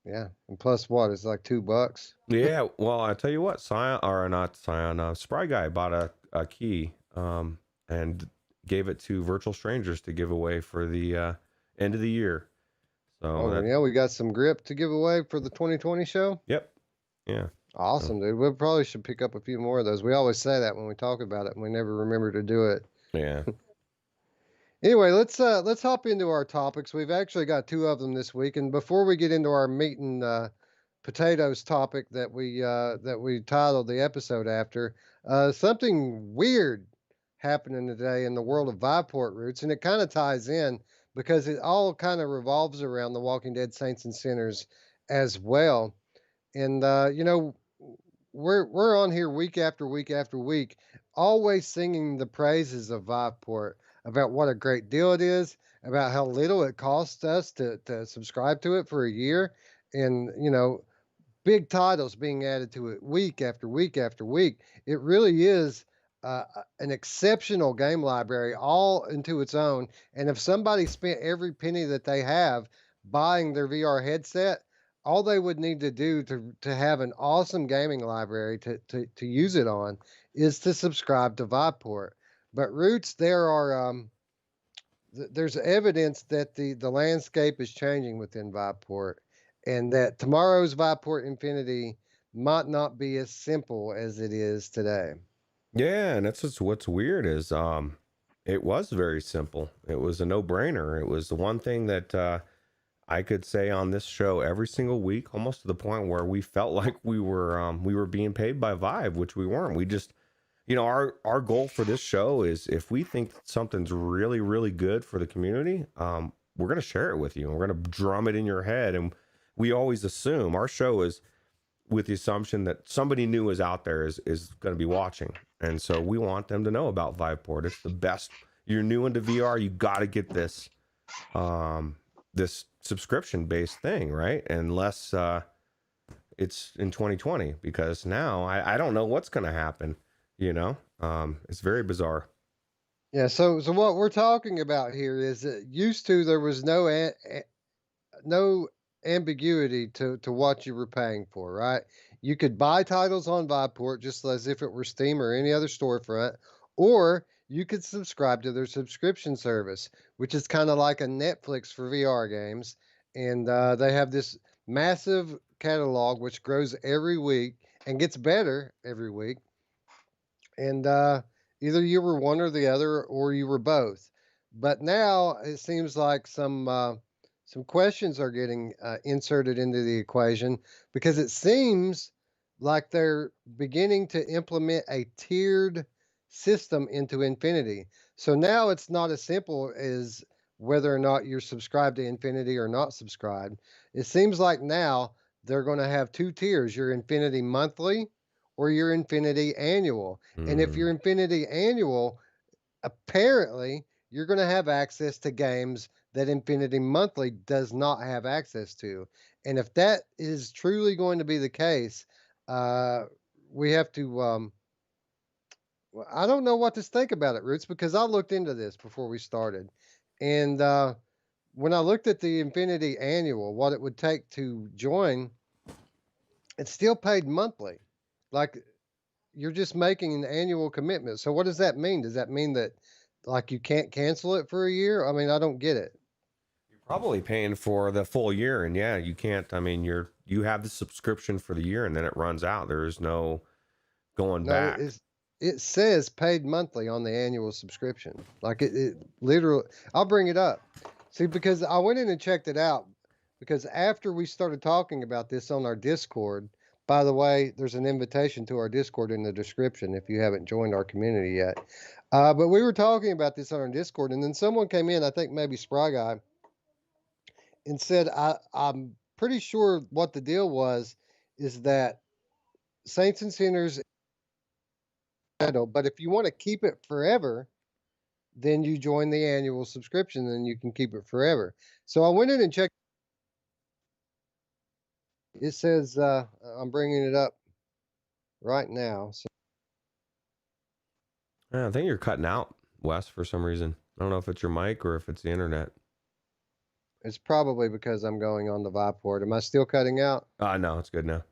S1: Yeah, and plus what? It's like $2.
S2: Yeah, well, I tell you what, Spry Guy bought a key and gave it to virtual strangers to give away for the end of the year. So
S1: yeah, we got some Grip to give away for the 2020 show.
S2: Yep. Yeah.
S1: Awesome, dude. We probably should pick up a few more of those. We always say that when we talk about it, and we never remember to do it.
S2: Yeah.
S1: Anyway, let's hop into our topics. We've actually got 2 of them this week, and before we get into our meat and potatoes topic that we titled the episode after, something weird happening today in the world of Viveport Roots, and it kind of ties in because it all kind of revolves around the Walking Dead Saints and Sinners as well. And we're on here week after week after week, always singing the praises of Viveport, about what a great deal it is, about how little it costs us to subscribe to it for a year, and big titles being added to it week after week after week. It really is an exceptional game library all into its own. And if somebody spent every penny that they have buying their VR headset, all they would need to do to have an awesome gaming library to use it on is to subscribe to Viveport. But Roots, there's evidence that the landscape is changing within Viveport, and that tomorrow's Viveport Infinity might not be as simple as it is today.
S2: Yeah, and that's what's weird is it was very simple. It was a no-brainer. It was the one thing that I could say on this show every single week, almost to the point where we felt like we were being paid by Vive, which we weren't. We just, our goal for this show is, if we think something's really really good for the community, we're gonna share it with you, and we're gonna drum it in your head. And we always assume our show is with the assumption that somebody new is out there is going to be watching, and so we want them to know about Viveport. It's the best. You're new into VR, you got to get this this subscription based thing, right? Unless it's in 2020, because now I don't know what's going to happen. It's very bizarre.
S1: Yeah. So what we're talking about here is that used to there was no ambiguity to what you were paying for, right? You could buy titles on Viveport just as if it were Steam or any other storefront, or you could subscribe to their subscription service, which is kind of like a Netflix for VR games. And they have this massive catalog which grows every week and gets better every week. And either you were one or the other, or you were both. But now it seems like some questions are getting inserted into the equation, because it seems like they're beginning to implement a tiered system into Infinity. So now it's not as simple as whether or not you're subscribed to Infinity or not subscribed. It seems like now they're going to have two tiers: your Infinity monthly or your Infinity annual. And if
S2: Mm.
S1: you're Infinity annual, apparently you're going to have access to games that Infinity Monthly does not have access to. And if that is truly going to be the case, uh, we have to. Well, I don't know what to think about it, Roots, because I looked into this before we started. And when I looked at the Infinity Annual, what it would take to join, it's still paid monthly. Like, you're just making an annual commitment. So what does that mean? Does that mean that, like, you can't cancel it for a year? I mean, I don't get it.
S2: You're probably paying for the full year, and yeah, you can't. I mean, you have the subscription for the year, and then it runs out. There is no going
S1: No,
S2: back.
S1: it says paid monthly on the annual subscription. Like, it literally, I'll bring it up. See, because I went in and checked it out, because after we started talking about this on our Discord, by the way, there's an invitation to our Discord in the description if you haven't joined our community yet. But we were talking about this on our Discord, and then someone came in, I think maybe Spry Guy, and said, I'm pretty sure what the deal was is that Saints and Sinners, but if you want to keep it forever, then you join the annual subscription and you can keep it forever. So I went in and checked. It says, I'm bringing it up right now. So
S2: Yeah, I think you're cutting out, Wes, for some reason. I don't know if it's your mic or if it's the internet.
S1: it's probably because I'm going on the Viport. Am I still cutting out?
S2: No, it's good now.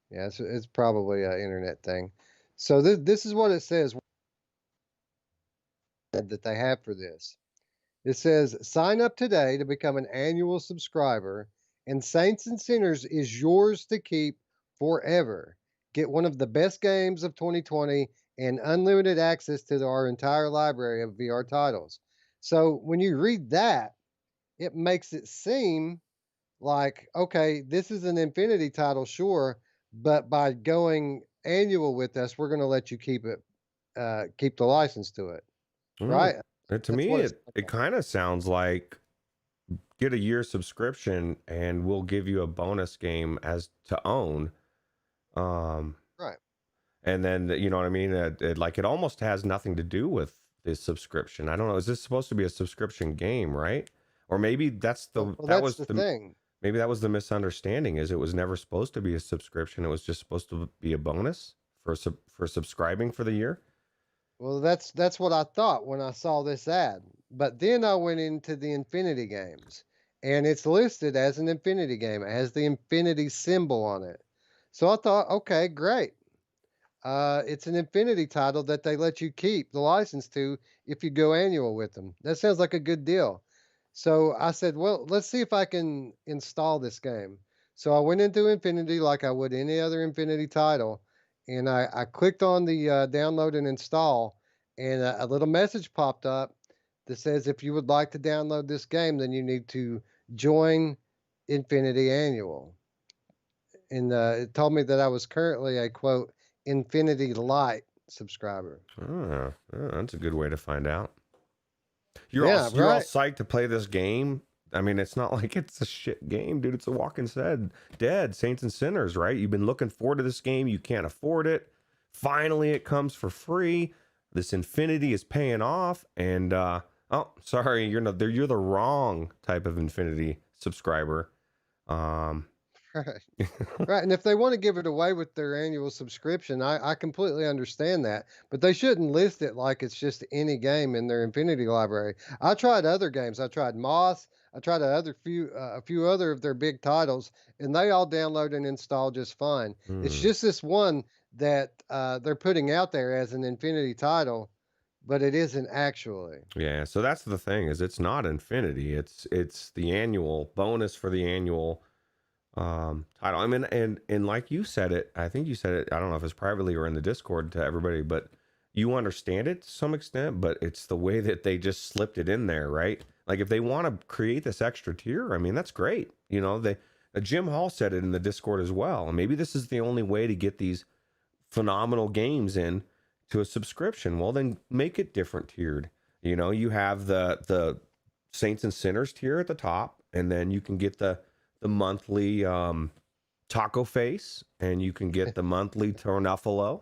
S1: Yeah, it's probably an internet thing. So this is what it says that they have for this. It says, sign up today to become an annual subscriber, and Saints and Sinners is yours to keep forever. Get one of the best games of 2020 and unlimited access to our entire library of VR titles. So when you read that, it makes it seem like, okay, this is an Infinity title, sure, but by going annual with us, we're going to let you keep it, keep the license to it,
S2: Mm,
S1: right?
S2: To
S1: That's
S2: me,
S1: what it's
S2: it kind of sounds like get a year subscription and we'll give you a bonus game as to own. Um,
S1: right.
S2: and then you know what I mean. Like it almost has nothing to do with this subscription. I don't know. Is this supposed to be a subscription game, right? Or maybe
S1: Well, that's the thing.
S2: maybe that was the misunderstanding. Is it was never supposed to be a subscription. It was just supposed to be a bonus for subscribing for the year.
S1: Well, that's what I thought when I saw this ad. But then I went into the Infinity games, and it's listed as an Infinity game, it has the Infinity symbol on it. So I thought, okay, great. It's an Infinity title that they let you keep the license to if you go annual with them. That sounds like a good deal. So I said, well, let's see if I can install this game. So I went into Infinity like I would any other Infinity title, and I clicked on the download and install, and a little message popped up that says if you would like to download this game, then you need to join Infinity Annual. And it told me that I was currently a quote Infinity Light subscriber.
S2: That's a good way to find out.
S1: Yeah,
S2: You're all
S1: right.
S2: psyched to play this game. I mean, it's not like it's a shit game, dude. It's a Walking Dead, Saints and Sinners, right? You've been looking forward to this game. You can't afford it. Finally, it comes for free. This Infinity is paying off, and oh, sorry, you're the wrong type of Infinity subscriber. Um,
S1: Right. Right. And if they want to give it away with their annual subscription, I completely understand that. But they shouldn't list it like it's just any game in their Infinity library. I tried other games. I tried Moss. I tried a few other of their big titles, and they all download and install just fine. It's
S2: hmm.
S1: just this one that they're putting out there as an Infinity title, but it isn't actually.
S2: Yeah, so that's the thing is it's not Infinity. It's the annual bonus for the annual title. I mean, and like you said it, I think you said it, I don't know if it's privately or in the Discord to everybody, but you understand it to some extent, but it's the way that they just slipped it in there, right? Like if they want to create this extra tier, I mean, that's great. You know, Jim Hall said it in the Discord as well. And maybe this is the only way to get these phenomenal games in to a subscription. Well, then make it different tiered. You know, you have the Saints and Sinners tier at the top, and then you can get the monthly taco face, and you can get the monthly tornuffalo.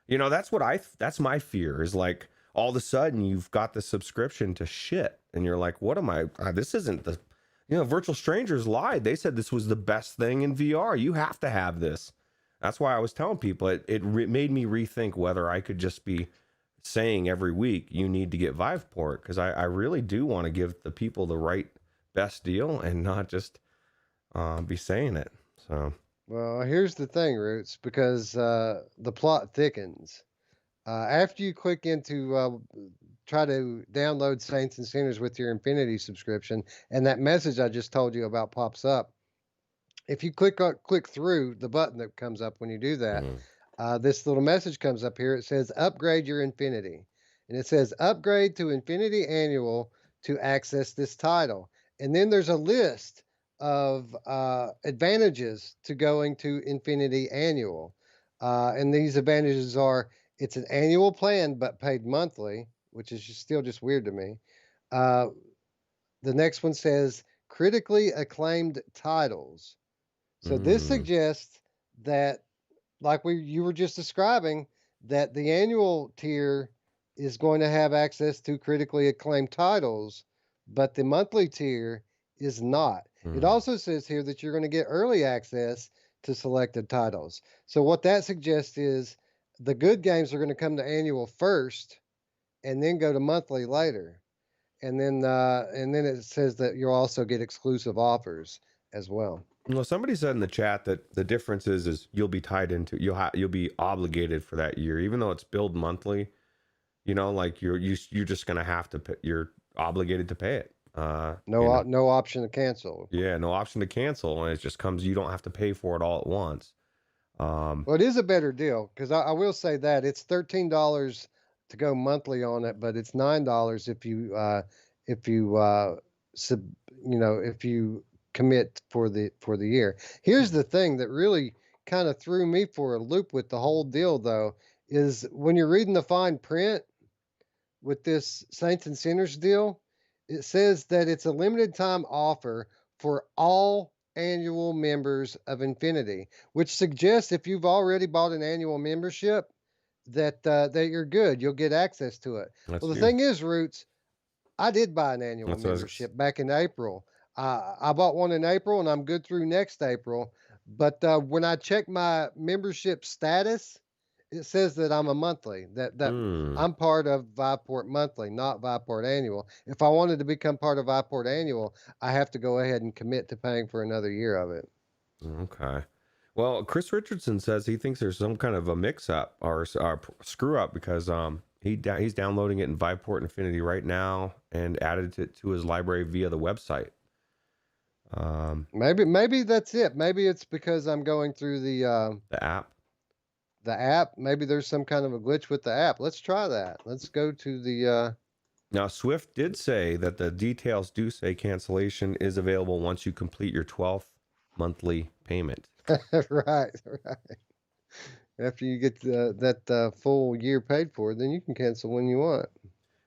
S2: You know, that's my fear is like all of a sudden you've got the subscription to shit, and you're like, what am I? This isn't the, you know, Virtual Strangers lied. They said this was the best thing in VR. You have to have this. That's why I was telling people made me rethink whether I could just be saying every week you need to get Viveport, because I really do want to give the people the right best deal and not just be saying it. So
S1: Well, here's the thing, Roots, because the plot thickens. After you click into try to download Saints and Sinners with your Infinity subscription, and that message I just told you about pops up. If you click through the button that comes up when you do that,
S2: mm,
S1: this little message comes up here. It says upgrade your Infinity, and it says upgrade to Infinity Annual to access this title. And then there's a list of advantages to going to Infinity Annual, and these advantages are it's an annual plan but paid monthly, which is still just weird to me. Uh, the next one says critically acclaimed titles. So this
S2: mm,
S1: suggests that, like you were just describing, that the annual tier is going to have access to critically acclaimed titles, but the monthly tier is not. It
S2: mm.
S1: also says here that you're going to get early access to selected titles. So what that suggests is the good games are going to come to annual first and then go to monthly later. And then it says that you'll also get exclusive offers as well.
S2: Well, somebody said in the chat that the difference is you'll be tied into you'll be obligated for that year, even though it's billed monthly. You know, like you're just gonna have to you're obligated to pay it. You know,
S1: No option to cancel.
S2: yeah, no option to cancel, and it just comes. You don't have to pay for it all at once. Um,
S1: Well, it is a better deal because I will say that it's $13 to go monthly on it, but it's $9 if you sub, if you commit for the year. Here's the thing that really kind of threw me for a loop with the whole deal, though, is when you're reading the fine print. with this Saints and Sinners deal, it says that it's a limited time offer for all annual members of Infinity, which suggests if you've already bought an annual membership, that you're good. You'll get access to it.
S2: That's
S1: Well, the
S2: you.
S1: thing is, Roots, I did buy an annual
S2: That's what I was,
S1: membership back in April. I bought one in April, and I'm good through next April. But when I check my membership status, it says that I'm a monthly. That
S2: hmm.
S1: I'm part of Viveport Monthly, not Viveport Annual. If I wanted to become part of Viveport Annual, I have to go ahead and commit to paying for another year of it.
S2: Okay. Well, Chris Richardson says he thinks there's some kind of a mix-up or screw up because he's downloading it in Viveport Infinity right now and added it to his library via the website.
S1: Maybe that's it. Maybe it's because I'm going through
S2: The app.
S1: the app. Maybe there's some kind of a glitch with the app. Let's try that. Let's go to the
S2: Now, Swift did say that the details do say cancellation is available once you complete your 12th monthly payment.
S1: right, right. After you get that full year paid for, then you can cancel when you want.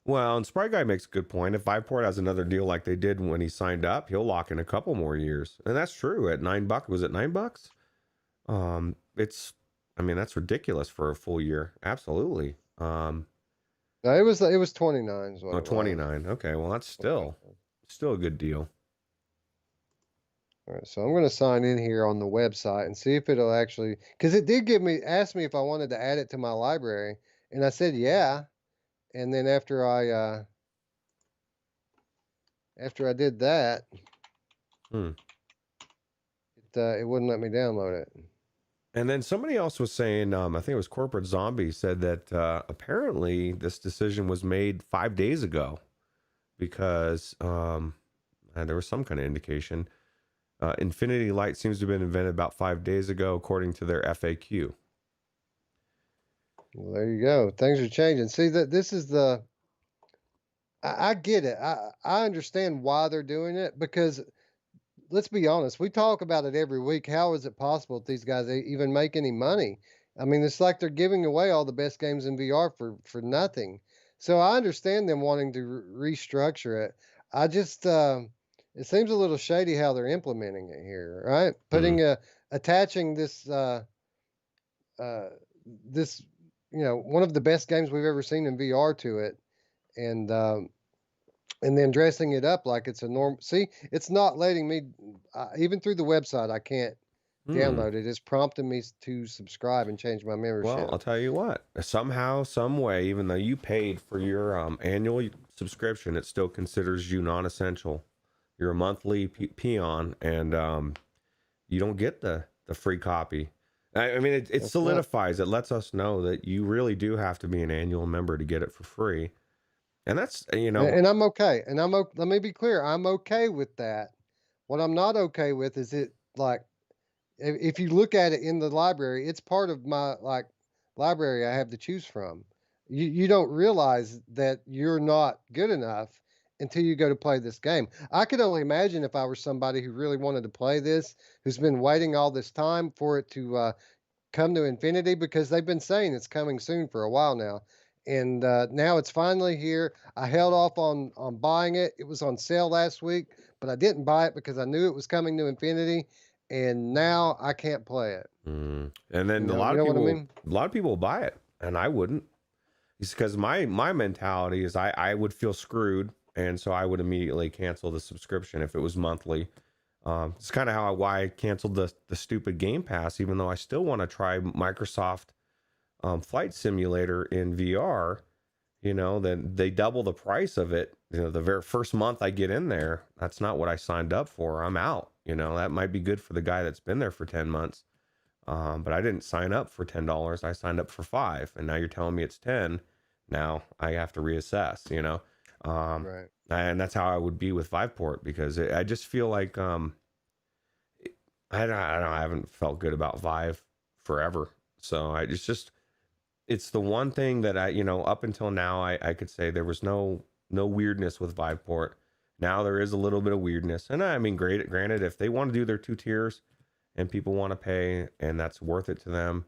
S2: Well, and Sprite Guy makes a good point. If Viveport has another deal like they did when he signed up, he'll lock in a couple more years, and that's true. At $9, was it $9? It's, I mean, that's ridiculous for a full year. Absolutely.
S1: No, it was 29 is what
S2: Oh,
S1: it was.
S2: 29. Okay, well, that's still a good deal.
S1: All right, so I'm going to sign in here on the website and see if it'll actually, because it did ask me if I wanted to add it to my library, and I said yeah, and then after I did that,
S2: Hmm.
S1: it wouldn't let me download it.
S2: And then somebody else was saying, I think it was Corporate Zombie said that apparently this decision was made 5 days ago because there was some kind of indication. Infinity Light seems to have been invented about 5 days ago, according to their FAQ.
S1: Well, there you go. Things are changing. See that this is I get it. I understand why they're doing it because let's be honest, we talk about it every week. How is it possible that these guys even make any money? I mean, it's like they're giving away all the best games in VR for nothing. So I understand them wanting to restructure it. I just it seems a little shady how they're implementing it here, right? Putting attaching uh this one of the best games we've ever seen in VR to it, and then dressing it up like it's a norm. See, it's not letting me, even through the website, I can't download it. It's prompting me to subscribe and change my membership.
S2: Well, I'll tell you what. Somehow, some way, even though you paid for your annual subscription, it still considers you non-essential. You're a monthly peon, and you don't get the free copy. I mean, it solidifies. It lets us know that you really do have to be an annual member to get it for free. And that's,
S1: And I'm okay. And let me be clear. I'm okay with that. What I'm not okay with is it like, if you look at it in the library, it's part of my library I have to choose from. You don't realize that you're not good enough until you go to play this game. I could only imagine if I were somebody who really wanted to play this, who's been waiting all this time for it to come to Infinity, because they've been saying it's coming soon for a while now. And now it's finally here. I held off on buying it. It was on sale last week, but I didn't buy it because I knew it was coming to Infinity, and now I can't play it.
S2: And then
S1: You
S2: a
S1: know,
S2: lot
S1: you
S2: of
S1: know what I
S2: people,
S1: mean?
S2: a lot of people buy it, and I wouldn't. It's because my mentality is I would feel screwed, and so I would immediately cancel the subscription if it was monthly. It's kind of why I canceled the stupid Game Pass, even though I still want to try Microsoft Flight Simulator in VR. Then they double the price of it. The very first month I get in there, that's not what I signed up for. I'm out. That might be good for the guy that's been there for 10 months. But I didn't sign up for $10. I signed up for $5, and now you're telling me it's 10. Now I have to reassess,
S1: Right.
S2: and that's how I would be with Viveport, because I just feel like, I haven't felt good about Vive forever. So it's the one thing that up until now, I could say there was no weirdness with Viveport. Now there is a little bit of weirdness. And I mean, granted, if they want to do their 2 tiers and people want to pay and that's worth it to them,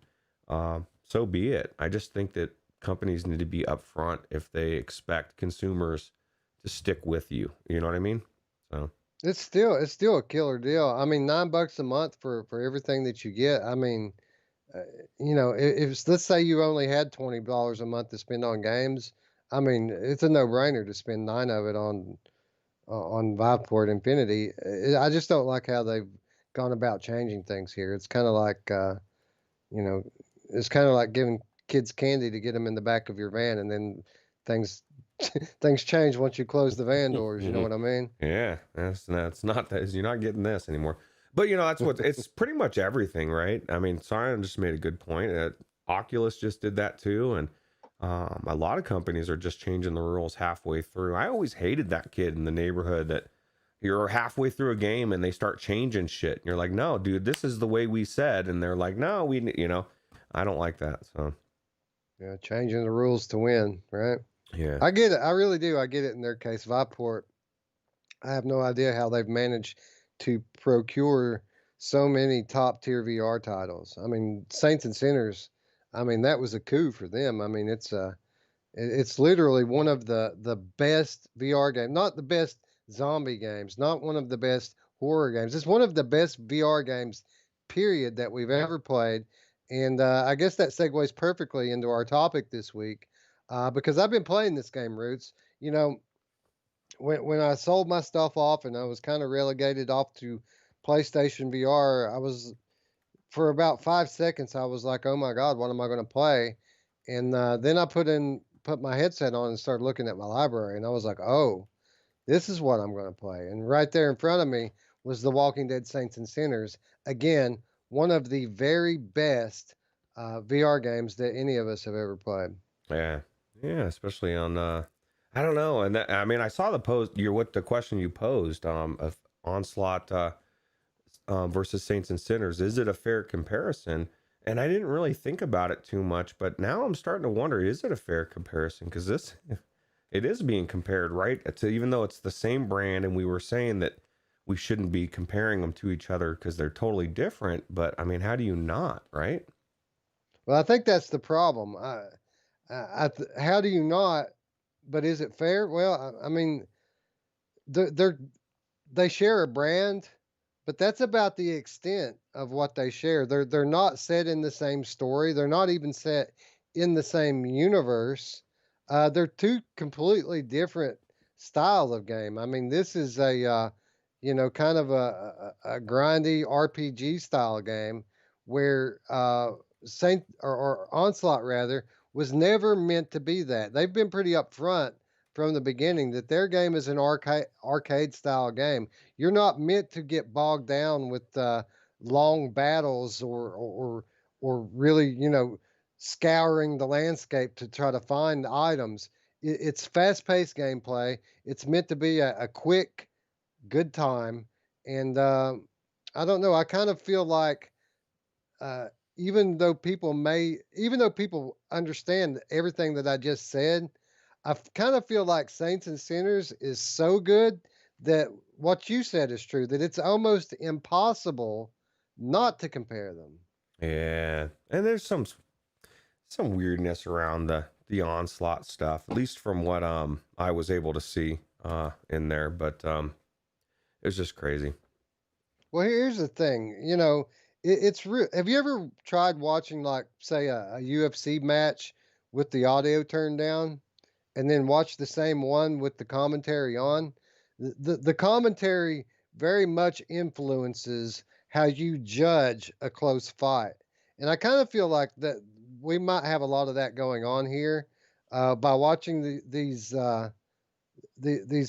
S2: so be it. I just think that companies need to be upfront if they expect consumers to stick with you. You know what I mean? So
S1: It's still a killer deal. I mean, $9 a month for everything that you get. I mean, uh, if let's say you only had $20 a month to spend on games, I mean, it's a no-brainer to spend nine of it on Viveport Infinity. I just don't like how they've gone about changing things here. It's kind of like, you know, it's kind of like giving kids candy to get them in the back of your van, and then things things change once you close the van doors. You know what I mean?
S2: yeah, that's not that you're not getting this anymore. But that's what it's pretty much everything, right? I mean, Sion just made a good point. Oculus just did that too, and a lot of companies are just changing the rules halfway through. I always hated that kid in the neighborhood that you're halfway through a game and they start changing shit. And you're like, no, dude, this is the way we said, and they're like, no, I don't like that. So
S1: Yeah, changing the rules to win, right?
S2: yeah,
S1: I get it. I really do. I get it in their case. Viport, I have no idea how they've managed to procure so many top tier VR titles. I mean, Saints and Sinners, I mean, that was a coup for them. I mean, it's literally one of the best VR games, not the best zombie games, not one of the best horror games. It's one of the best VR games, period, that we've ever played. And I guess that segues perfectly into our topic this week, because I've been playing this game, Roots. You know, when I sold my stuff off and I was kind of relegated off to PlayStation VR, I was for about 5 seconds. I was like, "Oh my God, what am I going to play?" And then I put my headset on and started looking at my library, and I was like, "Oh, this is what I'm going to play." And right there in front of me was The Walking Dead: Saints and Sinners. Again, one of the very best VR games that any of us have ever played.
S2: yeah, yeah. Especially on I don't know. And I mean, I saw the post. What the question you posed of Onslaught versus Saints and Sinners. Is it a fair comparison? And I didn't really think about it too much, but now I'm starting to wonder: is it a fair comparison? Because this it is being compared, right? To even though it's the same brand, and we were saying that we shouldn't be comparing them to each other because they're totally different. But I mean, how do you not, right?
S1: Well, I think that's the problem. How do you not? But is it fair? Well, I mean, they're they share a brand, but that's about the extent of what they share. They're not set in the same story. They're not even set in the same universe. They're two completely different style of game. I mean, this is a kind of a grindy RPG style game where Saint or Onslaught rather was never meant to be that. They've been pretty upfront from the beginning that their game is an arcade style game. You're not meant to get bogged down with long battles or really scouring the landscape to try to find items. It's fast paced gameplay. It's meant to be a quick, good time, and I don't know. I kind of feel like uh, even though people understand everything that I just said, kind of feel like Saints and Sinners is so good that what you said is true, that it's almost impossible not to compare them.
S2: Yeah, and there's some weirdness around the Onslaught stuff, at least from what I was able to see in there, but it was just crazy.
S1: Well, here's the thing, it's real. Have you ever tried watching, like, say, a UFC match with the audio turned down, and then watch the same one with the commentary on? The commentary very much influences how you judge a close fight. And I kind of feel like that we might have a lot of that going on here by watching these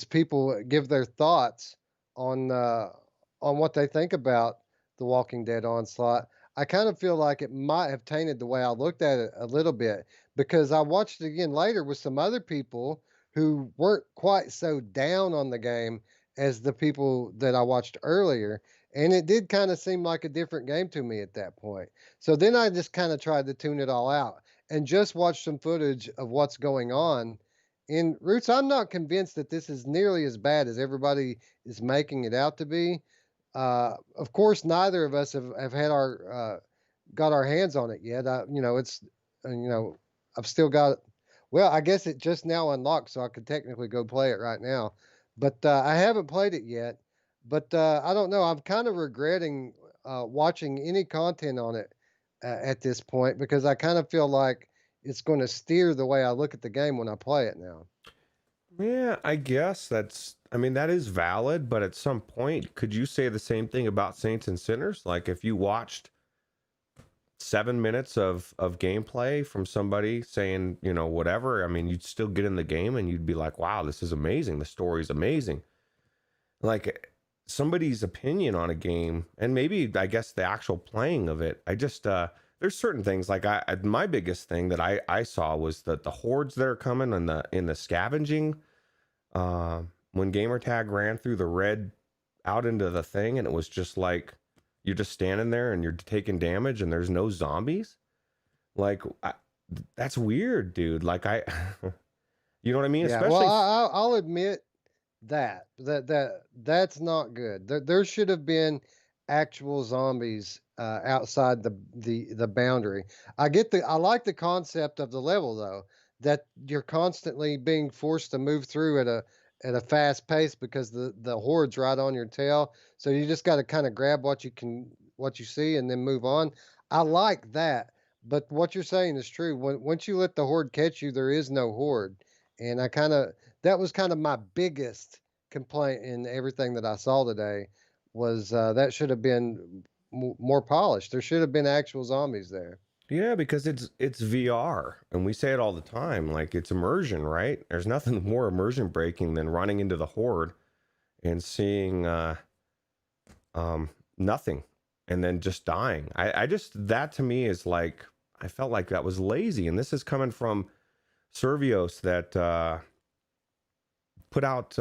S1: people give their thoughts on on what they think about the Walking Dead onslaught. I kind of feel like it might have tainted the way I looked at it a little bit because I watched it again later with some other people who weren't quite so down on the game as the people that I watched earlier. And it did kind of seem like a different game to me at that point. So then I just kind of tried to tune it all out and just watch some footage of what's going on in Roots. I'm not convinced that this is nearly as bad as everybody is making it out to be. Of course, neither of us have had our got our hands on it yet. It's you know I've still got. Well, I guess it just now unlocked, so I could technically go play it right now. But I haven't played it yet. But I don't know. I'm kind of regretting watching any content on it at this point because I kind of feel like it's going to steer the way I look at the game when I play it now.
S2: Yeah, I guess that's, I mean, that is valid, but at some point, could you say the same thing about Saints and Sinners? Like if you watched 7 minutes of gameplay from somebody saying, you know, whatever, I mean, you'd still get in the game and you'd be like, wow, this is amazing. The story's amazing. Like somebody's opinion on a game, and maybe I guess the actual playing of it, I just there's certain things like my biggest thing that I saw was that the hordes that are coming in the scavenging, when gamertag ran through the red out into the thing, and it was just like you're just standing there and you're taking damage and there's no zombies. Like that's weird, dude. Like you know what I mean?
S1: Yeah. Well,
S2: Especially
S1: I'll admit that's not good. There should have been actual zombies outside the boundary. I like the concept of the level though, that you're constantly being forced to move through at a fast pace because the horde's right on your tail. So you just got to kind of grab what you see and then move on. I like that. But what you're saying is true. Once you let the horde catch you, there is no horde. And that was kind of my biggest complaint in everything that I saw today was that should have been more polished. There should have been actual zombies there.
S2: yeah, because it's VR, and we say it all the time, like it's immersion, right? There's nothing more immersion breaking than running into the horde and seeing nothing, and then just dying. I just, that to me is like, I felt like that was lazy, and this is coming from Survios that put out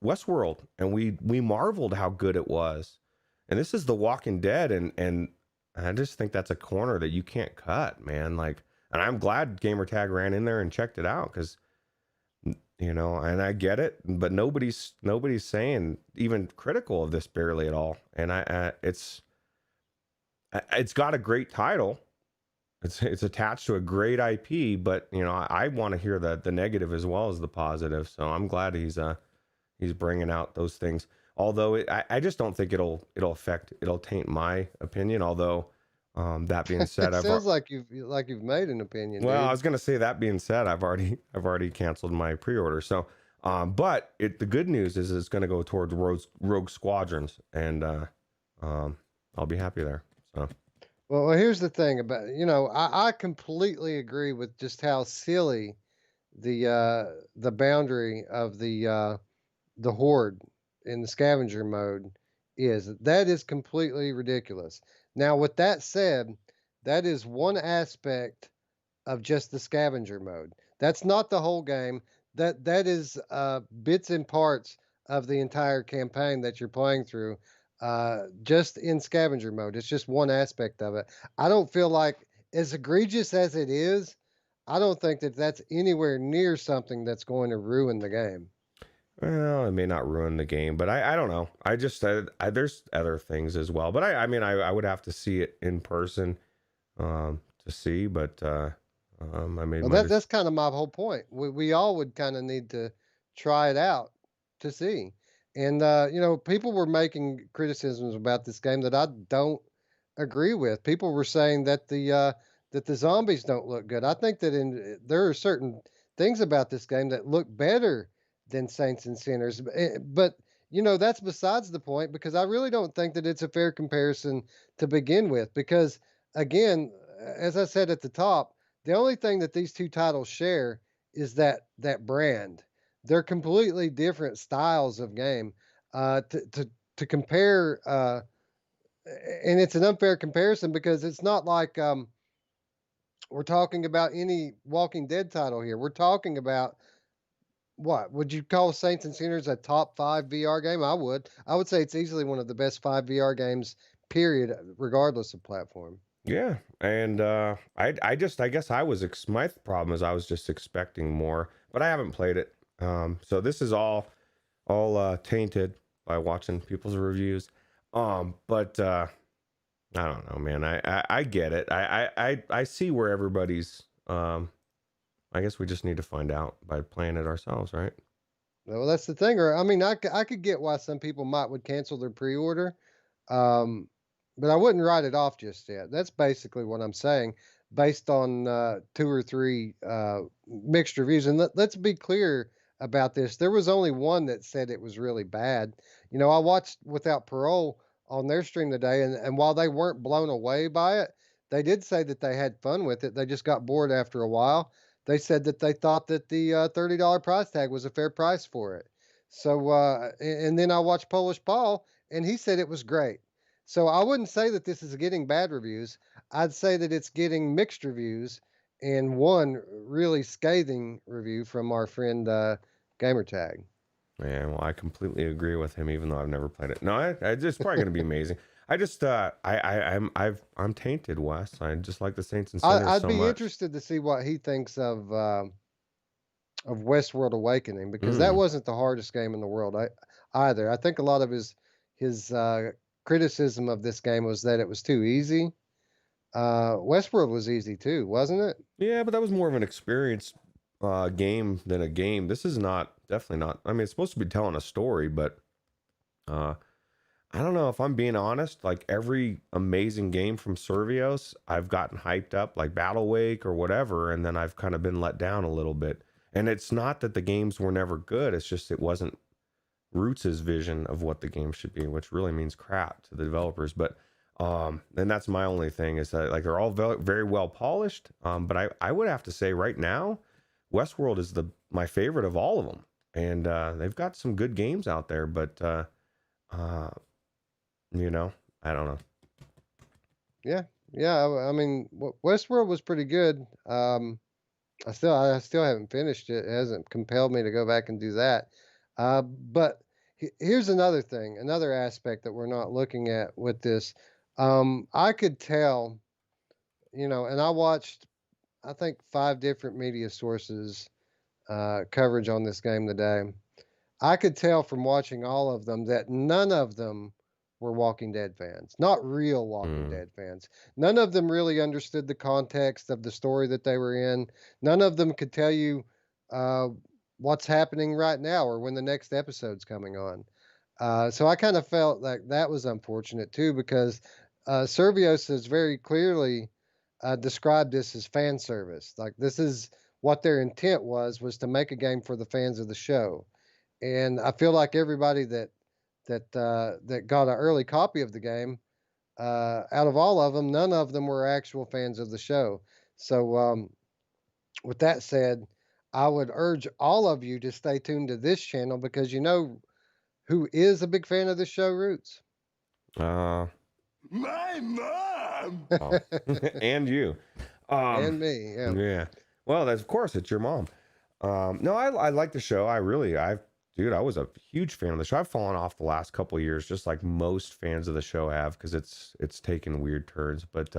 S2: Westworld, and we marveled how good it was. And this is The Walking Dead, and I just think that's a corner that you can't cut, man. Like, and I'm glad Gamertag ran in there and checked it out because, you know, and I get it, but nobody's saying even critical of this barely at all. And it's got a great title. It's attached to a great IP, but you know, I want to hear the negative as well as the positive. So I'm glad he's bringing out those things. Although I just don't think it'll taint my opinion. Although that being said,
S1: It sounds like you've made an opinion,
S2: well, I
S1: dude.
S2: was gonna say, that being said, I've already canceled my pre-order. So but the good news is it's gonna go towards Rogue Squadrons, and I'll be happy there. So
S1: Well, here's the thing about I completely agree with just how silly the boundary of the horde in the scavenger mode is. That is completely ridiculous. Now, with that said, that is one aspect of just the scavenger mode. That's not the whole game. That is bits and parts of the entire campaign that you're playing through. Just in scavenger mode. It's just one aspect of it. I don't feel like as egregious as it is. I don't think that that's anywhere near something that's going to ruin the game.
S2: well, it may not ruin the game, but I don't know. I just there's other things as well, but I mean I would have to see it in person to see, but I made
S1: Well,
S2: my
S1: that's kind of my whole point. We all would kind of need to try it out to see. And people were making criticisms about this game that I don't agree with. People were saying that the zombies don't look good. I think that there are certain things about this game that look better than Saints and Sinners. But that's besides the point because I really don't think that it's a fair comparison to begin with. Because again, as I said at the top, the only thing that these two titles share is that brand. They're completely different styles of game. To compare, and it's an unfair comparison because it's not like we're talking about any Walking Dead title here. We're talking about what would you call Saints and Sinners a top 5 VR game? I would. I would say it's easily one of the best 5 VR games. Period, regardless of platform.
S2: yeah, and I guess my problem is I was just expecting more, but I haven't played it. So this is all tainted by watching people's reviews. But I don't know, man. I get it. I see where everybody's I guess we just need to find out by playing it ourselves, right?
S1: Well, that's the thing. Or I mean, I could get why some people might would cancel their pre-order, um, but I wouldn't write it off just yet. That's basically what I'm saying, based on two or three mixed reviews. And let's be clear about this. There was only one that said it was really bad. You know, I watched Without Parole on their stream today, and while they weren't blown away by it, they did say that they had fun with it. They just got bored after a while. They said that they thought that the $30 price tag was a fair price for it. So, and then I watched Polish Paul, and he said it was great. So I wouldn't say that this is getting bad reviews. I'd say that it's getting mixed reviews, and one really scathing review from our friend Gamertag.
S2: Yeah, well, I completely agree with him, even though I've never played it. No, it's probably going to be amazing. I just, I'm tainted, Wes. I just like the Saints and Sinners
S1: I'd
S2: so
S1: be
S2: much.
S1: interested to see what he thinks of Westworld Awakening, because that
S2: Mm.
S1: wasn't the hardest game in the world either. I think a lot of his criticism of this game was that it was too easy. Westworld was easy too, wasn't it?
S2: Yeah, but that was more of an experience game than a game. This is not, definitely not. I mean, it's supposed to be telling a story, but uh, I don't know if I'm being honest. Like every amazing game from Survios, I've gotten hyped up, like Battle Wake or whatever, and then I've kind of been let down a little bit. And it's not that the games were never good. It's just it wasn't Ruuts' vision of what the game should be, which really means crap to the developers. But and that's my only thing is that like they're all very well polished. But I would have to say right now, Westworld is the my favorite of all of them, and they've got some good games out there. But uh, you know, I don't know.
S1: Yeah, yeah. I mean, Westworld was pretty good. I still haven't finished it. It hasn't compelled me to go back and do that. But here's another thing, another aspect that we're not looking at with this. I could tell, you know, and I watched, I think, 5 different media sources coverage on this game today. I could tell from watching all of them that none of them were Walking Dead fans, not real Walking
S2: Mm.
S1: Dead fans. None of them really understood the context of the story that they were in. None of them could tell you uh, what's happening right now or when the next episode's coming on. So I kind of felt like that was unfortunate too, because Survios has very clearly described this as fan service. Like this is what their intent was to make a game for the fans of the show. And I feel like everybody that got an early copy of the game, out of all of them, none of them were actual fans of the show. So, with that said, I would urge all of you to stay tuned to this channel, because you know who is a big fan of the show, Roots.
S2: Uh,
S3: My mom!
S2: oh. And you.
S1: And me. Yeah.
S2: Yeah. Well, that's of course it's your mom. No, I like the show. Dude, I was a huge fan of the show. I've fallen off the last couple of years, just like most fans of the show have, because it's taken weird turns. But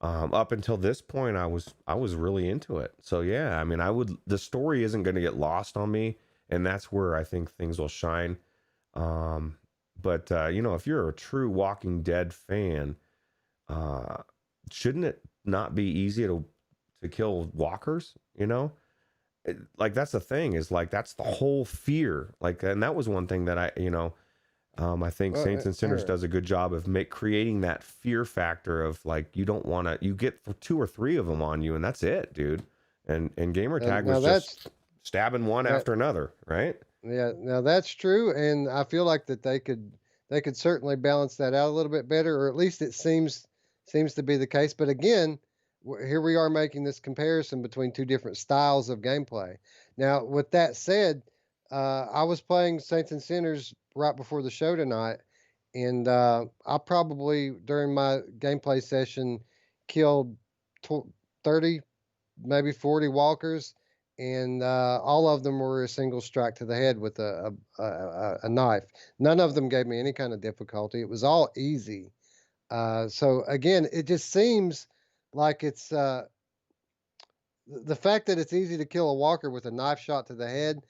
S2: up until this point, I was really into it. So yeah, I mean, the story isn't going to get lost on me, and that's where I think things will shine. But you know, if you're a true Walking Dead fan, uh, shouldn't it not be easy to kill walkers? You know, like that's the thing is like that's the whole fear. Like, and that was one thing that I think
S1: Well,
S2: Saints and Sinners does a good job of creating that fear factor of like you don't want to you get for 2 or 3 of them on you and that's it, dude. And gamer tag
S1: now
S2: was just stabbing one
S1: that
S2: after another, right?
S1: yeah, now that's true, and I feel like that they could certainly balance that out a little bit better, or at least it seems to be the case. But again, here we are making this comparison between two different styles of gameplay. Now, with that said, I was playing Saints and Sinners right before the show tonight, and I probably during my gameplay session killed 30, maybe 40 walkers, and all of them were a single strike to the head with a knife. None of them gave me any kind of difficulty. It was all easy. So again, it just seems like it's the fact that it's easy to kill a walker with a knife shot to the head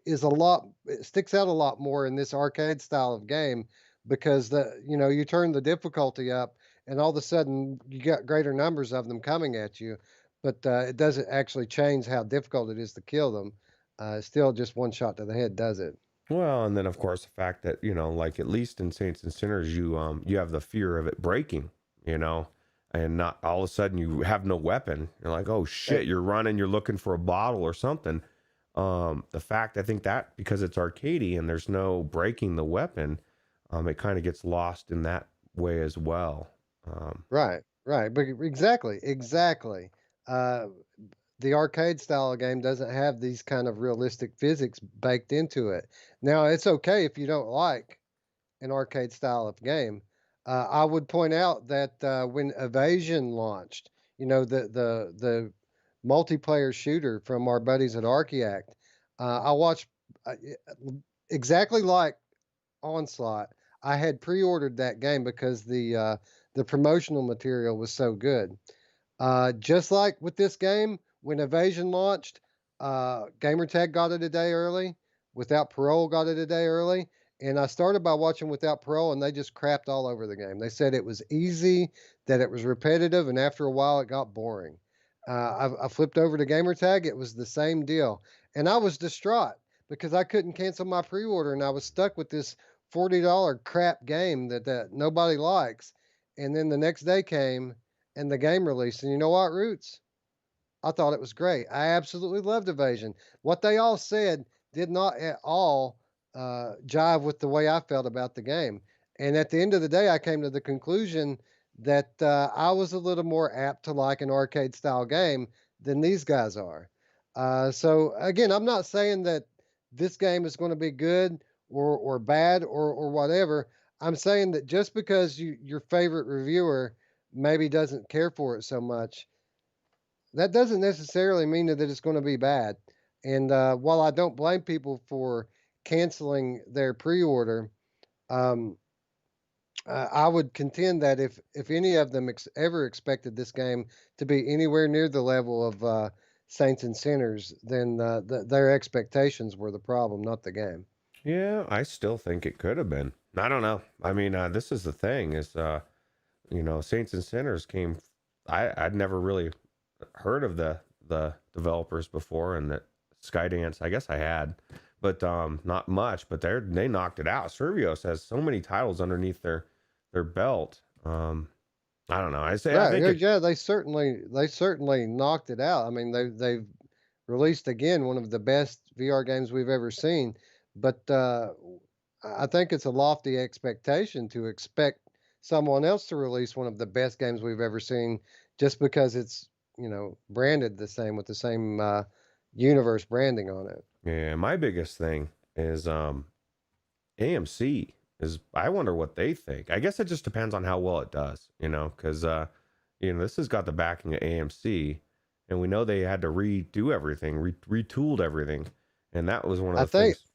S1: is a lot. It sticks out a lot more in this arcade style of game, because you turn the difficulty up, and all of a sudden you got greater numbers of them coming at you. but it doesn't actually change how difficult it is to kill them. It's still just one shot to the head does it.
S2: Well, and then of course the fact that, like at least in Saints and Sinners, you have the fear of it breaking, and not all of a sudden you have no weapon. You're like, oh shit, you're running, you're looking for a bottle or something. The fact, I think that because it's arcadey and there's no breaking the weapon, it kind of gets lost in that way as well.
S1: Right, right, but exactly. Uh, the arcade style of game doesn't have these kind of realistic physics baked into it. Now, it's okay if you don't like an arcade style of game. I would point out that when Evasion launched, the multiplayer shooter from our buddies at Archaeact, I watched exactly like Onslaught. I had pre-ordered that game because the promotional material was so good. Just like with this game, when Evasion launched, Gamertag got it a day early. Without Parole got it a day early. And I started by watching Without Parole, and they just crapped all over the game. They said it was easy, that it was repetitive, and after a while, it got boring. I flipped over to Gamertag. It was the same deal. And I was distraught because I couldn't cancel my pre order, and I was stuck with this $40 crap game that nobody likes. And then the next day came, and the game released. And you know what, Roots? I thought it was great. I absolutely loved Evasion. What they all said did not at all jive with the way I felt about the game. And at the end of the day, I came to the conclusion that I was a little more apt to like an arcade style game than these guys are. So again, I'm not saying that this game is going to be good or bad or whatever. I'm saying that just because your favorite reviewer maybe doesn't care for it so much, that doesn't necessarily mean that it's going to be bad. And while I don't blame people for canceling their pre-order, um, I would contend that if any of them ever expected this game to be anywhere near the level of Saints and Sinners, then their expectations were the problem, not the game.
S2: Yeah, I still think it could have been. I don't know. I mean, this is the thing is, Saints and Sinners came. I'd never really heard of the developers before, and that Skydance, I guess I had, but not much. But they knocked it out. Survios has so many titles underneath their belt. I don't know. I think
S1: Yeah, they certainly knocked it out. I mean, they've released again one of the best VR games we've ever seen, but I think it's a lofty expectation to expect someone else to release one of the best games we've ever seen just because it's branded the same with the same universe branding on it.
S2: yeah. My biggest thing is AMC is. I wonder what they think. I guess it just depends on how well it does. Because this has got the backing of AMC, and we know they had to redo everything, retooled everything, and that was one of
S1: I
S2: the
S1: think.
S2: things.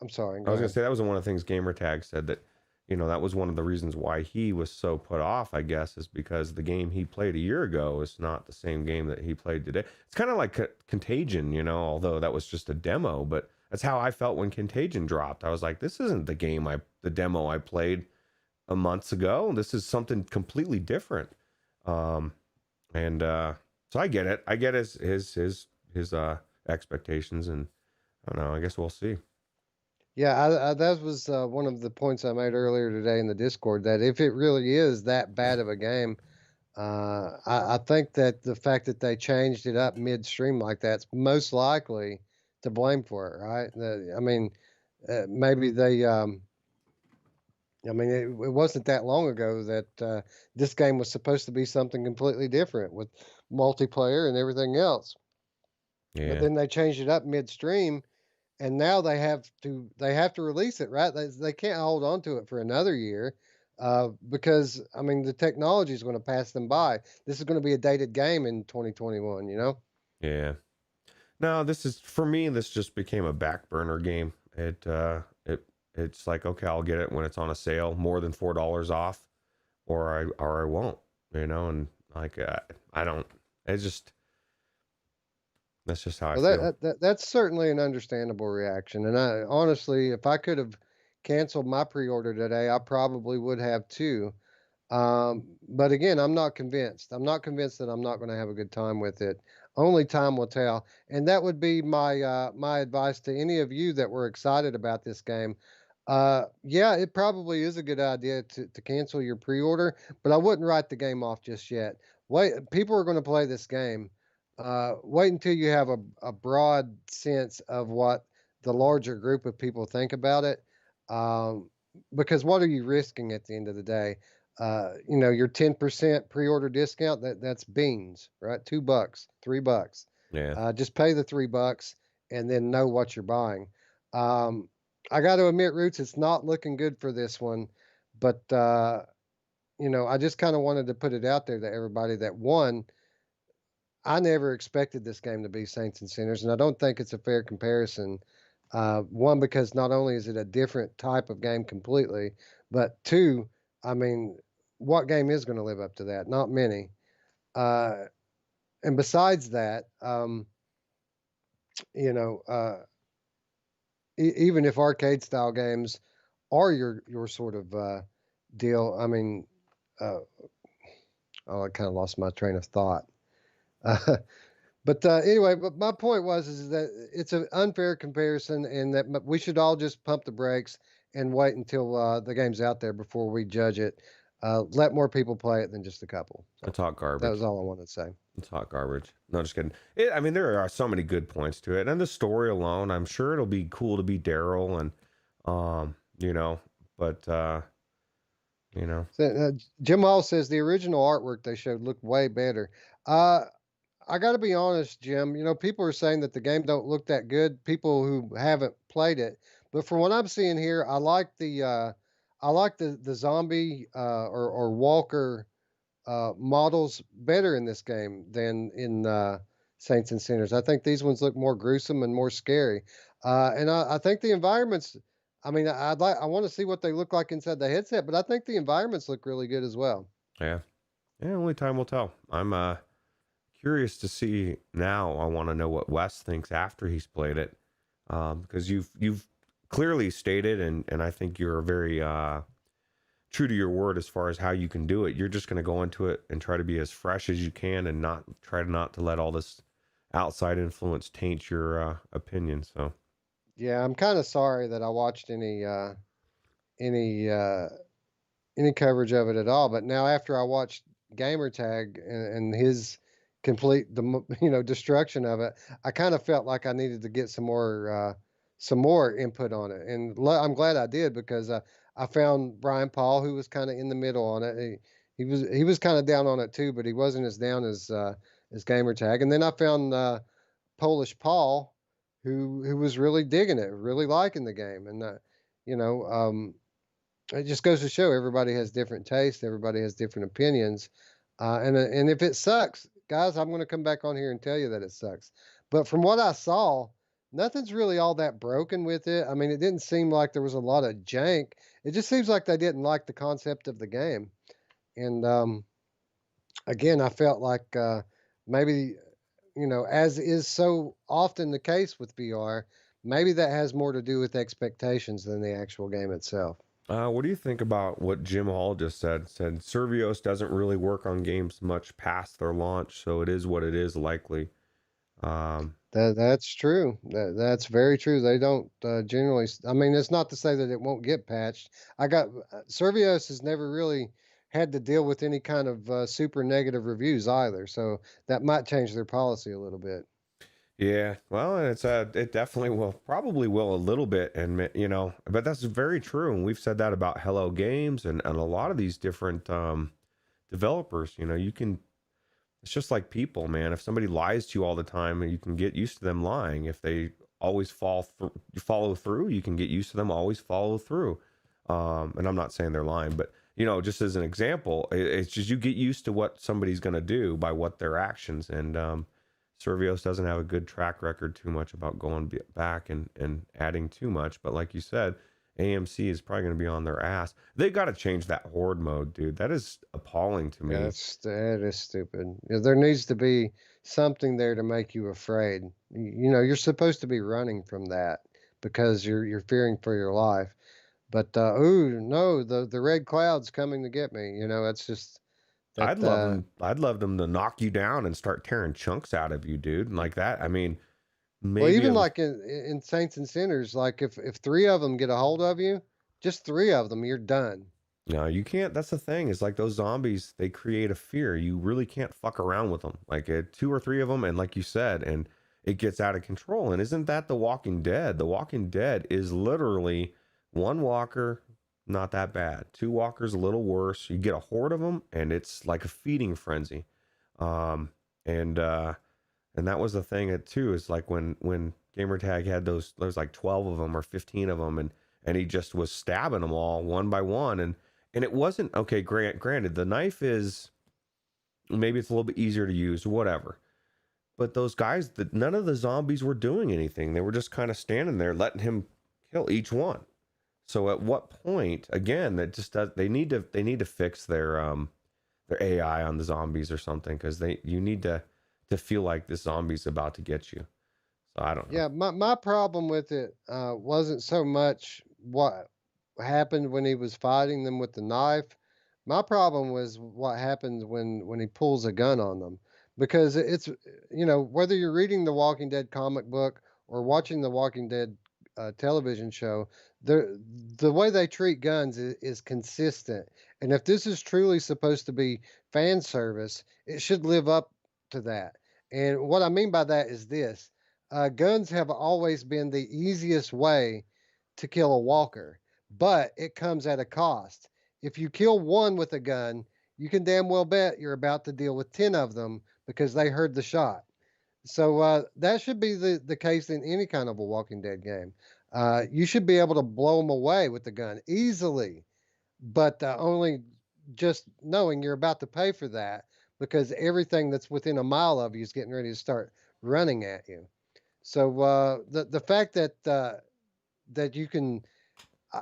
S1: I'm sorry.
S2: I
S1: Go
S2: was gonna
S1: ahead.
S2: say that was one of the things Gamertag said that, that was one of the reasons why he was so put off, I guess, is because the game he played a year ago is not the same game that he played today. It's kind of like Contagion, although that was just a demo, but that's how I felt when Contagion dropped. I was like, this isn't the demo I played a months ago. This is something completely different. And so I get it. I get his expectations, and I don't know. I guess we'll see.
S1: Yeah, that was one of the points I made earlier today in the Discord. That if it really is that bad of a game, I think that the fact that they changed it up midstream like that's most likely to blame for it, right? I mean, maybe they. I mean, it wasn't that long ago that this game was supposed to be something completely different with multiplayer and everything else. But
S2: Yeah.
S1: then they changed it up midstream, and now they have to release it, right? They can't hold on to it for another year because I mean the technology is going to pass them by. This is going to be a dated game in 2021.
S2: Yeah. No, this is for me. This just became a back burner game. It's like, okay, I'll get it when it's on a sale, more than $4 off, or I won't. And like I don't. It's just that's just how I
S1: Well,
S2: feel.
S1: that's certainly an understandable reaction. And I honestly, if I could have canceled my pre-order today, I probably would have too. But again, I'm not convinced. I'm not convinced that I'm not going to have a good time with it. Only time will tell. And that would be my advice to any of you that were excited about this game. Yeah, it probably is a good idea to cancel your pre-order, but I wouldn't write the game off just yet. Wait, people are going to play this game. Wait until you have a broad sense of what the larger group of people think about it. Um, because what are you risking at the end of the day? Your 10% pre-order discount, that's beans, right? $2, $3.
S2: Yeah.
S1: Just pay the $3 and then know what you're buying. Um, I got to admit, Roots, it's not looking good for this one, but I just kind of wanted to put it out there to everybody that one, I never expected this game to be Saints and Sinners, and I don't think it's a fair comparison. One, because not only is it a different type of game completely, but two, I mean, what game is going to live up to that? Not many. Uh, and besides that, you know, even if arcade style games are your sort of deal, I mean, uh, oh, I kind of lost my train of thought. But anyway, but my point was is that it's an unfair comparison, and that we should all just pump the brakes and wait until the game's out there before we judge it. Let more people play it than just a couple. So
S2: It's hot
S1: that
S2: garbage.
S1: was all I wanted to say.
S2: It's hot garbage. No, just kidding. I mean, there are so many good points to it, and the story alone, I'm sure it'll be cool to be Daryl, and but
S1: So, Jim Hall says the original artwork they showed looked way better. Uh, I got to be honest, Jim. People are saying that the game don't look that good. People who haven't played it, but from what I'm seeing here, I like the zombie or walker models better in this game than in Saints and Sinners. I think these ones look more gruesome and more scary, and I think the environments. I mean, I want to see what they look like inside the headset, but I think the environments look really good as well.
S2: yeah, only time will tell. I'm curious to see now. I want to know what Wes thinks after he's played it, because you've clearly stated, and I think you're very true to your word as far as how you can do it. You're just going to go into it and try to be as fresh as you can, and not to let all this outside influence taint your opinion. So
S1: Yeah, I'm kind of sorry that I watched any uh, any coverage of it at all. But now after I watched Gamertag and his complete destruction of it, I kind of felt like I needed to get some more input on it, and I'm glad I did because I found Brian Paul, who was kind of in the middle on it. He was kind of down on it too, but he wasn't as down as Gamertag. And then I found Polish Paul, who was really digging it, really liking the game, and you know. It just goes to show everybody has different tastes, everybody has different opinions, and if it sucks, guys, I'm going to come back on here and tell you that it sucks. But from what I saw, nothing's really all that broken with it. I mean, it didn't seem like there was a lot of jank. It just seems like they didn't like the concept of the game, and again, I felt like maybe as is so often the case with VR, maybe that has more to do with expectations than the actual game itself.
S2: what do you think about what Jim Hall just said? Said Survios doesn't really work on games much past their launch, so it is what it is. Likely. Um,
S1: That's true. That's very true. They don't generally. I mean, it's not to say that it won't get patched. Survios has never really had to deal with any kind of super negative reviews either, so that might change their policy a little bit.
S2: Yeah, well, it definitely will, probably will a little bit, and but that's very true. And we've said that about Hello Games and a lot of these different developers. You can. It's just like people, man. If somebody lies to you all the time, you can get used to them lying. If they always follow through, you can get used to them always follow through. And I'm not saying they're lying, but just as an example, it's just you get used to what somebody's going to do by what their actions. And Survios doesn't have a good track record too much about going back and adding too much. But like you said, AMC is probably going to be on their ass. They got to change that horde mode, dude. That is appalling to me.
S1: That is stupid. There needs to be something there to make you afraid. You're supposed to be running from that because you're fearing for your life. But ooh, no, the red cloud's coming to get me. You know, that's just that.
S2: I'd love them to knock you down and start tearing chunks out of you, dude. Like that. I mean,
S1: Well,
S2: maybe
S1: even like in Saints and Sinners, like if three of them get a hold of you, just three of them, you're done.
S2: no, you can't. That's the thing. Is like those zombies, they create a fear. You really can't fuck around with them. Like two or three of them, and like you said, and it gets out of control. And isn't that The Walking Dead? The Walking Dead is literally one walker, not that bad. Two walkers, a little worse. You get a horde of them, and it's like a feeding frenzy. Um, and that was the thing too. Is like when Gamertag had those, there was like 12 of them or 15 of them, and he just was stabbing them all one by one, and it wasn't okay. Granted, the knife is maybe it's a little bit easier to use, whatever. But those guys, none of the zombies were doing anything. They were just kind of standing there, letting him kill each one. So at what point, again, that just does, they need to fix their AI on the zombies or something, because you need to feel like this zombie's about to get you. So I don't know.
S1: Yeah, my problem with it wasn't so much what happened when he was fighting them with the knife. My problem was what happens when he pulls a gun on them, because it's whether you're reading the Walking Dead comic book or watching the Walking Dead television show, the way they treat guns is consistent. And if this is truly supposed to be fan service, it should live up to that. And what I mean by that is this: guns have always been the easiest way to kill a walker, but it comes at a cost. If you kill one with a gun, you can damn well bet you're about to deal with 10 of them because they heard the shot. So that should be the case in any kind of a Walking Dead game. You should be able to blow them away with the gun easily, but only just knowing you're about to pay for that, because everything that's within a mile of you is getting ready to start running at you. So the fact that you can,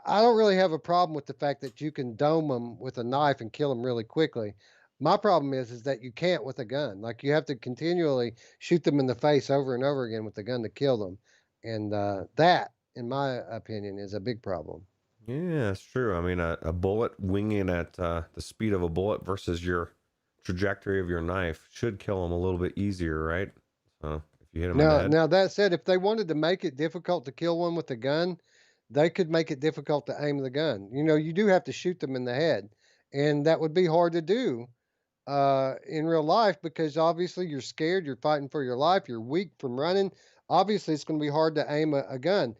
S1: I don't really have a problem with the fact that you can dome them with a knife and kill them really quickly. My problem is that you can't with a gun. Like, you have to continually shoot them in the face over and over again with the gun to kill them, and that, in my opinion, is a big problem.
S2: Yeah, that's true. I mean, a bullet winging at the speed of a bullet versus your trajectory of your knife should kill them a little bit easier, right? So if you hit them in the head.
S1: Now that said, if they wanted to make it difficult to kill one with a gun, they could make it difficult to aim the gun. You do have to shoot them in the head, and that would be hard to do in real life, because obviously you're scared, you're fighting for your life, you're weak from running. Obviously, it's going to be hard to aim a gun.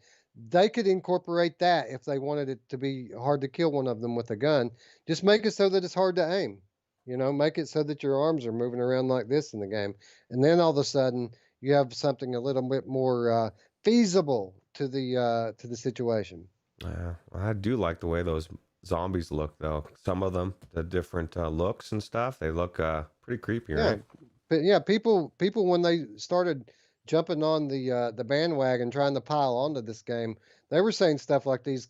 S1: They could incorporate that if they wanted it to be hard to kill one of them with a gun. Just make it so that it's hard to aim. Make it so that your arms are moving around like this in the game, and then all of a sudden you have something a little bit more feasible to the situation.
S2: Yeah, I do like the way those zombies look, though. Some of them, the different looks and stuff, they look pretty creepy,
S1: Yeah,
S2: right?
S1: but yeah, people when they started jumping on the bandwagon trying to pile onto this game, they were saying stuff like these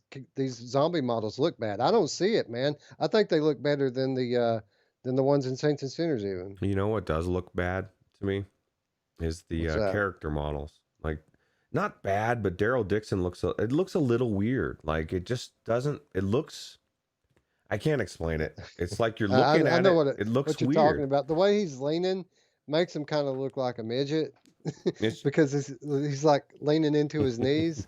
S1: zombie models look bad. I don't see it, man. I think they look better than the ones in Saints and Sinners even.
S2: You know what does look bad to me is the
S1: What's that?
S2: character models. Like, not bad, but Daryl Dixon it looks a little weird. Like, it just doesn't. It looks. I can't explain it. It's like you're looking
S1: I
S2: at
S1: know
S2: it. It looks
S1: what you're talking
S2: weird.
S1: about. The way he's leaning makes him kind of look like a midget
S2: It's
S1: because he's like leaning into his knees.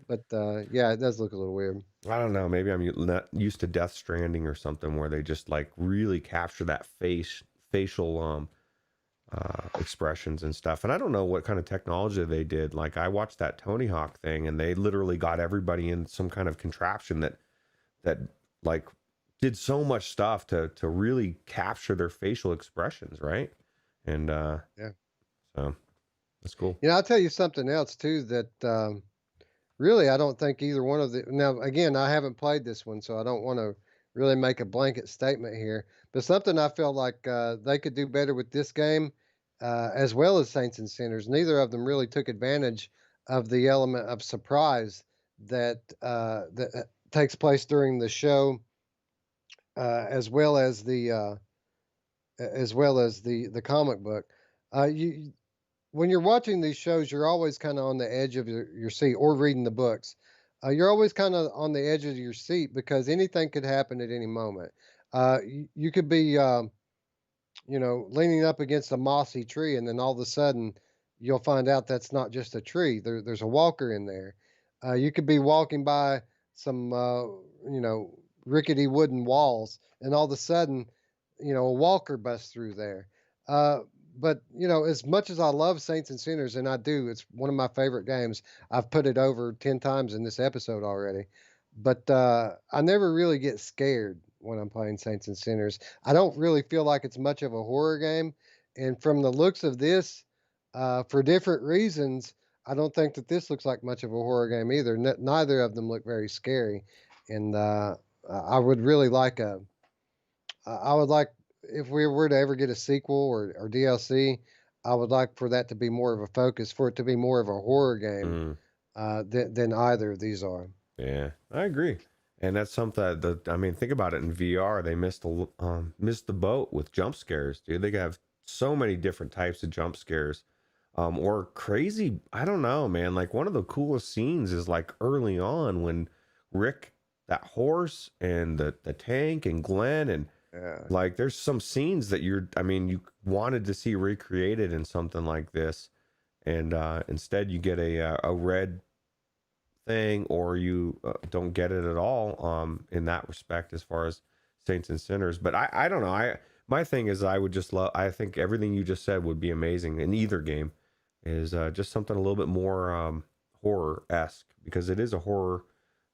S1: But yeah, it does look a little weird.
S2: I don't know. Maybe I'm not used to Death Stranding or something where they just like really capture that facial expressions and stuff. And I don't know what kind of technology they did. Like, I watched that Tony Hawk thing, and they literally got everybody in some kind of contraption that like did so much stuff to really capture their facial expressions, right? And
S1: Yeah.
S2: so that's cool.
S1: I'll tell you something else too that really I don't think either one of the, now again, I haven't played this one, so I don't want to really make a blanket statement here, but something I felt like they could do better with this game, as well as Saints and Sinners. Neither of them really took advantage of the element of surprise that takes place during the show, as well as the comic book. You When you're watching these shows, you're always kind of on the edge of your seat or reading the books. you're always kind of on the edge of your seat because anything could happen at any moment. You could be, leaning up against a mossy tree, and then all of a sudden, you'll find out that's not just a tree. There's a walker in there. You could be walking by some, rickety wooden walls, and all of a sudden, a walker busts through there. Uh, but as much as I love Saints and Sinners, and I do, it's one of my favorite games. I've put it over 10 times in this episode already. But I never really get scared when I'm playing Saints and Sinners. I don't really feel like it's much of a horror game. And from the looks of this, for different reasons, I don't think that this looks like much of a horror game either. Neither of them look very scary. And I would really like I would like, if we were to ever get a sequel or DLC, I would like for that to be more of a focus, for it to be more of a horror game
S2: Mm,
S1: than either of these are.
S2: yeah, I agree. And that's something that I mean, think about it in VR. They missed the boat with jump scares, dude. They have so many different types of jump scares, or crazy. I don't know, man. Like one of the coolest scenes is like early on when Rick, that horse, and the tank, and Glenn, and
S1: Yeah.
S2: like there's some scenes that I mean, you wanted to see recreated in something like this, and instead you get a red thing, or you don't get it at all in that respect as far as Saints and Sinners. But I don't know. My thing is I would just love, I think everything you just said would be amazing in either game, is just something a little bit more horror-esque, because it is a horror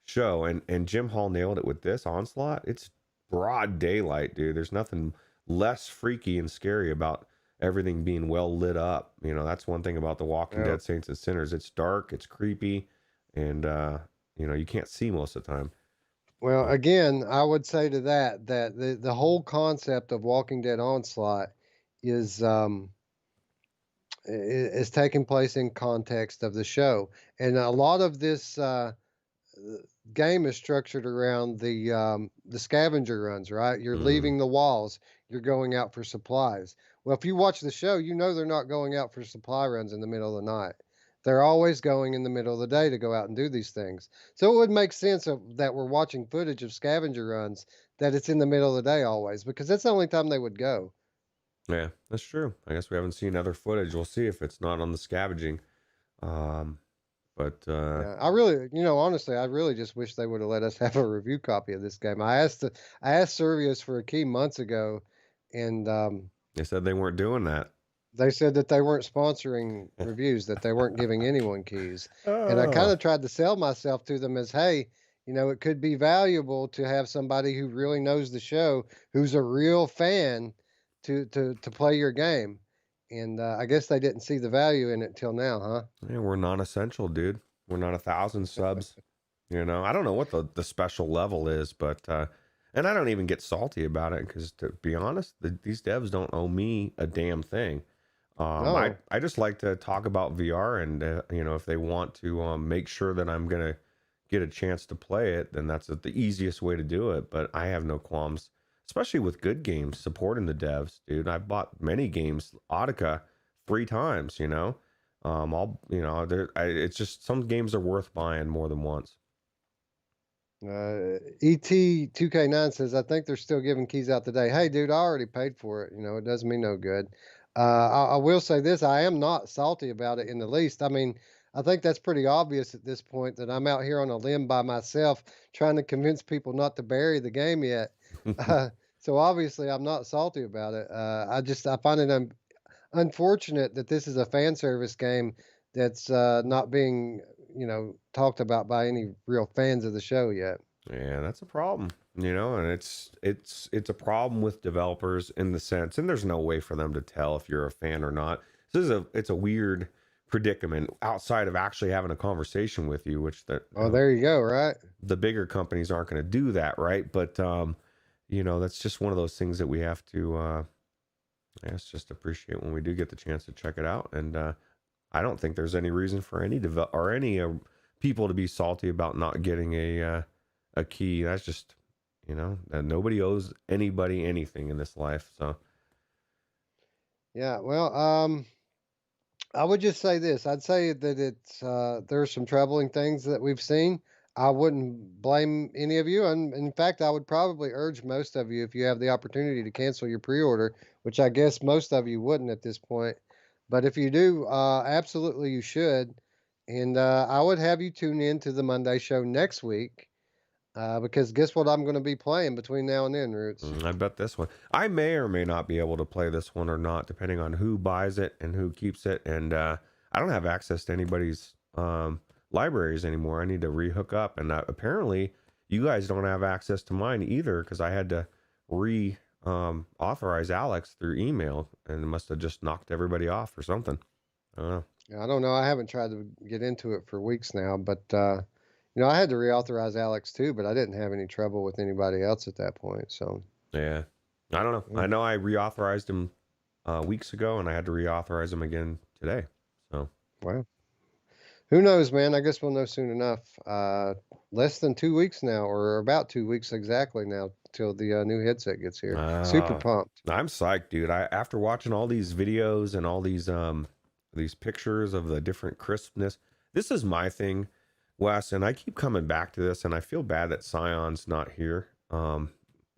S2: show, and Jim Hall nailed it with this Onslaught. It's broad daylight, dude. There's nothing less freaky and scary about everything being well lit up. That's one thing about The Walking
S1: Yeah.
S2: Dead, Saints and Sinners. It's dark, it's creepy, and you can't see most of the time.
S1: Well, again, I would say to that the whole concept of Walking Dead Onslaught is is taking place in context of the show, and a lot of this game is structured around the scavenger runs. Right, you're
S2: Mm,
S1: leaving the walls, you're going out for supplies. Well, if you watch the show, they're not going out for supply runs in the middle of the night. They're always going in the middle of the day to go out and do these things. So it would make sense that we're watching footage of scavenger runs, that it's in the middle of the day always, because that's the only time they would go.
S2: yeah, that's true. I guess we haven't seen other footage. We'll see if it's not on the scavenging. Um, but
S1: Yeah, I really, honestly, I really just wish they would have let us have a review copy of this game. I asked Survios for a key months ago, and
S2: they said they weren't doing that.
S1: they said that they weren't sponsoring reviews, that they weren't giving anyone keys. And I kind
S2: Oh,
S1: of tried to sell myself to them as, hey, it could be valuable to have somebody who really knows the show, who's a real fan, to play your game. And I guess they didn't see the value in it till now, huh?
S2: yeah, we're non-essential, dude. We're not 1,000 subs. I don't know what the special level is, but and I don't even get salty about it, because to be honest, these devs don't owe me a damn thing. I
S1: No.
S2: I just like to talk about VR, and if they want to make sure that I'm gonna get a chance to play it, then that's the easiest way to do it. But I have no qualms, especially with good games, supporting the devs, dude. I bought many games, Audica, 3 times. It's just some games are worth buying more than once.
S1: ET2K9 says, I think they're still giving keys out today. Hey, dude, I already paid for it. It does me no good. I will say this, I am not salty about it in the least. I mean, I think that's pretty obvious at this point that I'm out here on a limb by myself trying to convince people not to bury the game yet. Uh, so obviously, I'm not salty about it. I find it unfortunate that this is a fan service game that's not being, talked about by any real fans of the show yet.
S2: Yeah, that's a problem, and it's a problem with developers in the sense, and there's no way for them to tell if you're a fan or not. It's a weird predicament outside of actually having a conversation with you, which
S1: Oh, there you go, right?
S2: the bigger companies aren't going to do that, right? But that's just one of those things that we have to I guess just appreciate when we do get the chance to check it out. And I don't think there's any reason for any people to be salty about not getting a key. That's just that nobody owes anybody anything in this life. So
S1: Yeah, well, I would just say this. I'd say that it's there's some troubling things that we've seen. I wouldn't blame any of you, and in fact, I would probably urge most of you, if you have the opportunity, to cancel your pre-order, which I guess most of you wouldn't at this point. But if you do, absolutely you should. And I would have you tune in to the Monday show next week, because guess what I'm going to be playing between now and then, Roots?
S2: I bet this one. I may or may not be able to play this one or not, depending on who buys it and who keeps it. And I don't have access to anybody's libraries anymore. I need to rehook up. And apparently, you guys don't have access to mine either, because I had to authorize Alex through email, and it must have just knocked everybody off or something. I don't know.
S1: Yeah, I don't know. I haven't tried to get into it for weeks now, but I had to reauthorize Alex too, but I didn't have any trouble with anybody else at that point. So
S2: Yeah, I don't know. I know I reauthorized him weeks ago, and I had to reauthorize him again today. So
S1: well, who knows, man? I guess we'll know soon enough. Less than 2 weeks now, or about 2 weeks exactly now, till the new headset gets here. Super pumped.
S2: I'm psyched, dude. After watching all these videos and all these pictures of the different crispness, this is my thing, Wes, and I keep coming back to this, and I feel bad that Scion's not here,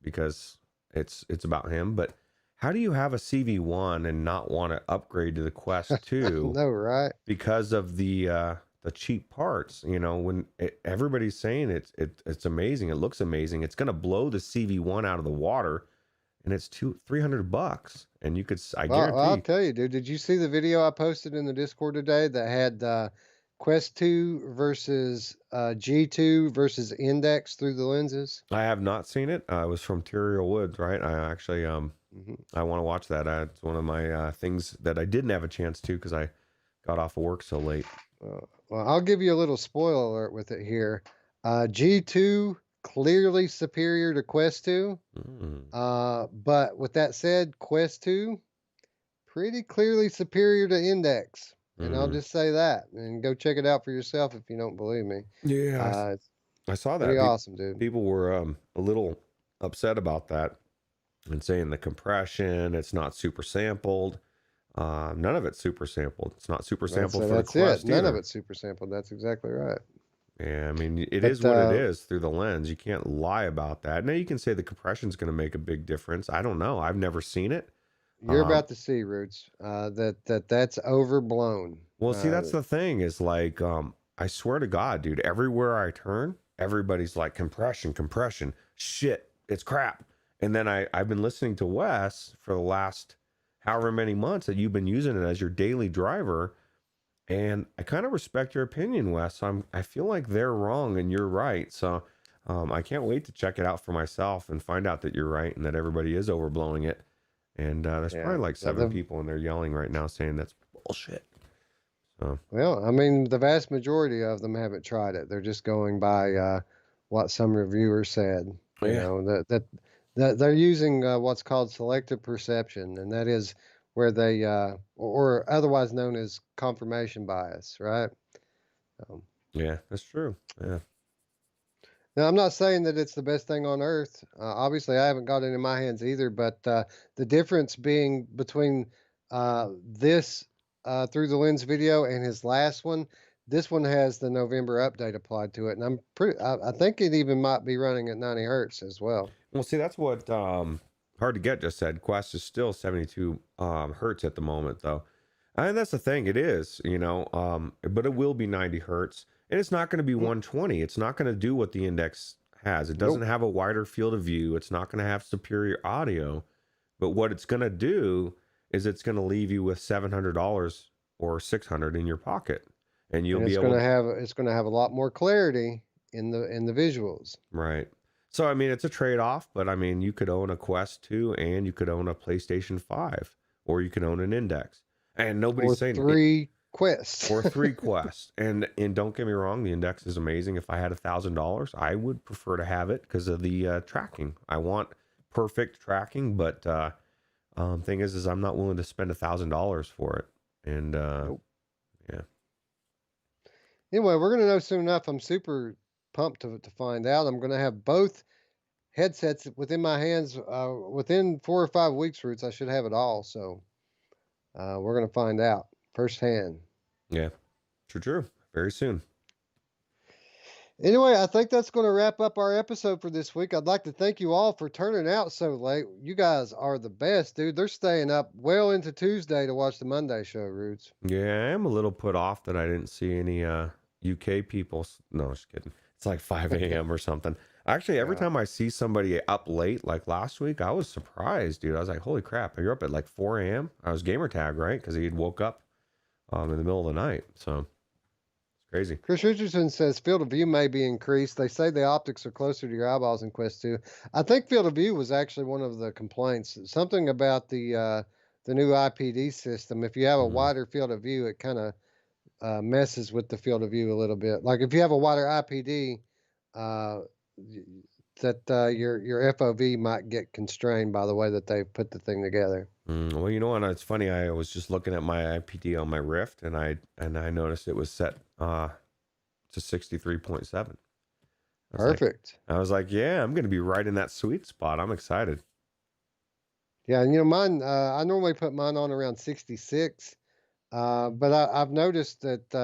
S2: because it's about him. But how do you have a CV1 and not want to upgrade to the Quest 2?
S1: No, right?
S2: Because of the cheap parts. When everybody's saying it's amazing, it looks amazing, it's gonna blow the CV1 out of the water, and it's $300, and I guarantee.
S1: I'll tell you, dude. Did you see the video I posted in the Discord today that had Quest 2 versus G2 versus Index through the lenses?
S2: I have not seen it. It was from Terrier Woods, right? I actually I want to watch that. It's one of my things that I didn't have a chance to, because I got off of work so late.
S1: Well, I'll give you a little spoiler alert with it here. G2 clearly superior to Quest 2. But with that said, Quest 2 pretty clearly superior to Index. And I'll just say that, and go check it out for yourself if you don't believe me.
S2: Yeah, I saw that.
S1: Pretty awesome, dude.
S2: People were a little upset about that, and saying the compression, it's not super sampled. None of it's super sampled. It's not super sampled for the Quest
S1: either. None of
S2: either.
S1: it's super sampled. That's exactly right.
S2: Yeah, I mean, it is what it is through the lens. You can't lie about that. Now, you can say the compression's going to make a big difference. I don't know. I've never seen it.
S1: You're about to see, Roots, that's overblown.
S2: Well, see, that's the thing, is like, I swear to God, dude, everywhere I turn, everybody's like, compression, shit, it's crap. And then I've been listening to Wes for the last however many months that you've been using it as your daily driver. And I kind of respect your opinion, Wes. I feel like they're wrong and you're right. So I can't wait to check it out for myself and find out that you're right and that everybody is overblowing it. And there's probably like 7 people in there yelling right now saying that's bullshit. So.
S1: Well, I mean, the vast majority of them haven't tried it. They're just going by what some reviewers said. You know, that they're using what's called selective perception, and that is where they, or otherwise known as confirmation bias, right?
S2: Yeah, that's true. Yeah.
S1: Now, I'm not saying that it's the best thing on earth. Obviously, I haven't got it in my hands either, but the difference being between this through the lens video and his last one, this one has the November update applied to it, and I think it even might be running at 90 hertz as well.
S2: Well, see, that's what Hard to Get just said. Quest is still 72 hertz at the moment, though. And that's the thing, it is, but it will be 90 hertz. And it's not going to be 120. It's not going to do what the Index has. It doesn't have a wider field of view. It's not going to have superior audio. But what it's going to do is it's going to leave you with $700 or $600 in your pocket, and you'll be able.
S1: It's going to have a lot more clarity in the visuals.
S2: Right. So I mean, it's a trade-off. But I mean, you could own a Quest 2 and you could own a PlayStation 5, or you could own an Index, and nobody's saying
S1: 3 Quests
S2: or 3 Quests. And don't get me wrong, the Index is amazing. If I had $1,000, I would prefer to have it because of the tracking. I want perfect tracking, but thing is I'm not willing to spend $1,000 for it. And yeah.
S1: Anyway, we're gonna know soon enough. I'm super pumped to find out. I'm gonna have both headsets within my hands within 4 or 5 weeks. Roots, I should have it all. So we're gonna find out firsthand.
S2: Yeah, true. Very soon.
S1: Anyway, I think that's going to wrap up our episode for this week. I'd like to thank you all for turning out so late. You guys are the best, dude. They're staying up well into Tuesday to watch the Monday show, Roots.
S2: Yeah, I am a little put off that I didn't see any UK people. No, just kidding. It's like 5 a.m. or something. Actually, every
S1: Yeah.
S2: time I see somebody up late, like last week, I was surprised, dude. I was like, holy crap, you're up at like 4 a.m.? I was gamer tag, right? Because he had woke up in the middle of the night. So it's crazy.
S1: Chris Richardson says field of view may be increased. They say the optics are closer to your eyeballs in Quest 2. I think field of view was actually one of the complaints. Something about the new IPD system. If you have a wider field of view, it kind of messes with the field of view a little bit. Like if you have a wider IPD, uh, your FOV might get constrained by the way that they put the thing together.
S2: Well, you know what? It's funny. I was just looking at my IPD on my Rift, and I noticed it was set to 63.7.
S1: Perfect.
S2: I was like, yeah, I'm going to be right in that sweet spot. I'm excited.
S1: Yeah, and mine. I normally put mine on around 66. But I've noticed that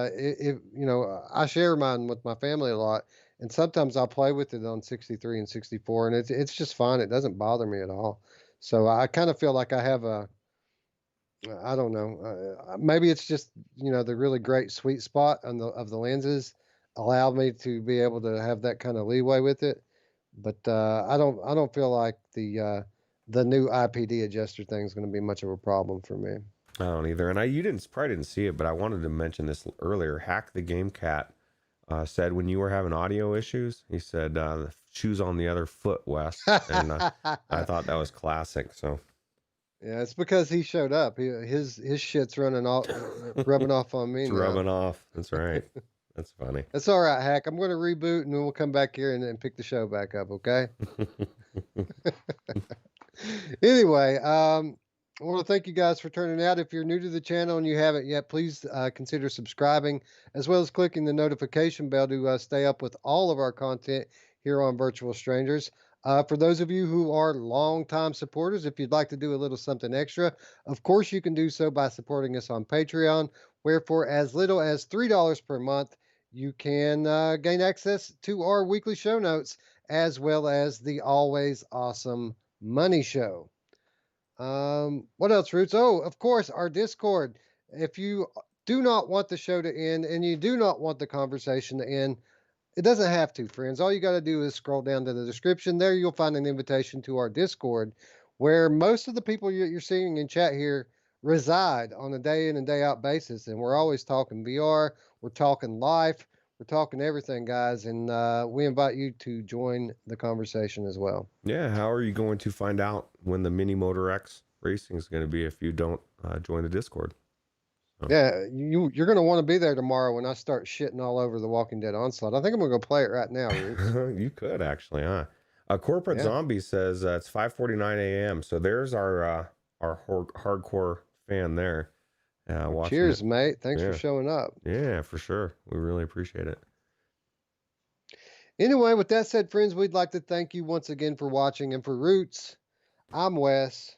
S1: I share mine with my family a lot, and sometimes I'll play with it on 63 and 64, and it's just fine. It doesn't bother me at all. So I kind of feel like I have I don't know, maybe it's just the really great sweet spot of the lenses allow me to be able to have that kind of leeway with it. But I don't feel like the new IPD adjuster thing is going to be much of a problem for me.
S2: I don't either. And you probably didn't see it, but I wanted to mention this earlier. Hack the Game Cat said when you were having audio issues, he said, shoes on the other foot, Wes. And I thought that was classic. So
S1: Yeah, it's because he showed up. His shit's running off, rubbing off on me
S2: it's
S1: now.
S2: rubbing off. That's right. That's funny.
S1: That's all right, Hack. I'm going to reboot and then we'll come back here and pick the show back up. Okay. Anyway, I want to thank you guys for turning out. If you're new to the channel and you haven't yet, please consider subscribing as well as clicking the notification bell to stay up with all of our content here on Virtual Strangers. For those of you who are longtime supporters, if you'd like to do a little something extra, of course you can do so by supporting us on Patreon, where for as little as $3 per month, you can gain access to our weekly show notes as well as the always awesome Money Show. What else, Roots? Oh, of course, our Discord. If you do not want the show to end and you do not want the conversation to end, it doesn't have to, friends. All you got to do is scroll down to the description. There you'll find an invitation to our Discord, where most of the people you're seeing in chat here reside on a day in and day out basis. And we're always talking VR, we're talking life, we're talking everything, guys. And we invite you to join the conversation as well.
S2: Yeah. How are you going to find out when the Mini Motor X racing is going to be if you don't join the Discord?
S1: Yeah, you're going to want to be there tomorrow when I start shitting all over the Walking Dead Onslaught. I think I'm going to go play it right now, Roots.
S2: You could actually, huh? A corporate zombie says it's 5:49 a.m. So there's our hardcore fan there.
S1: Cheers,
S2: it.
S1: mate. Thanks for showing up.
S2: Yeah, for sure. We really appreciate it.
S1: Anyway, with that said, friends, we'd like to thank you once again for watching. And for Roots, I'm Wes.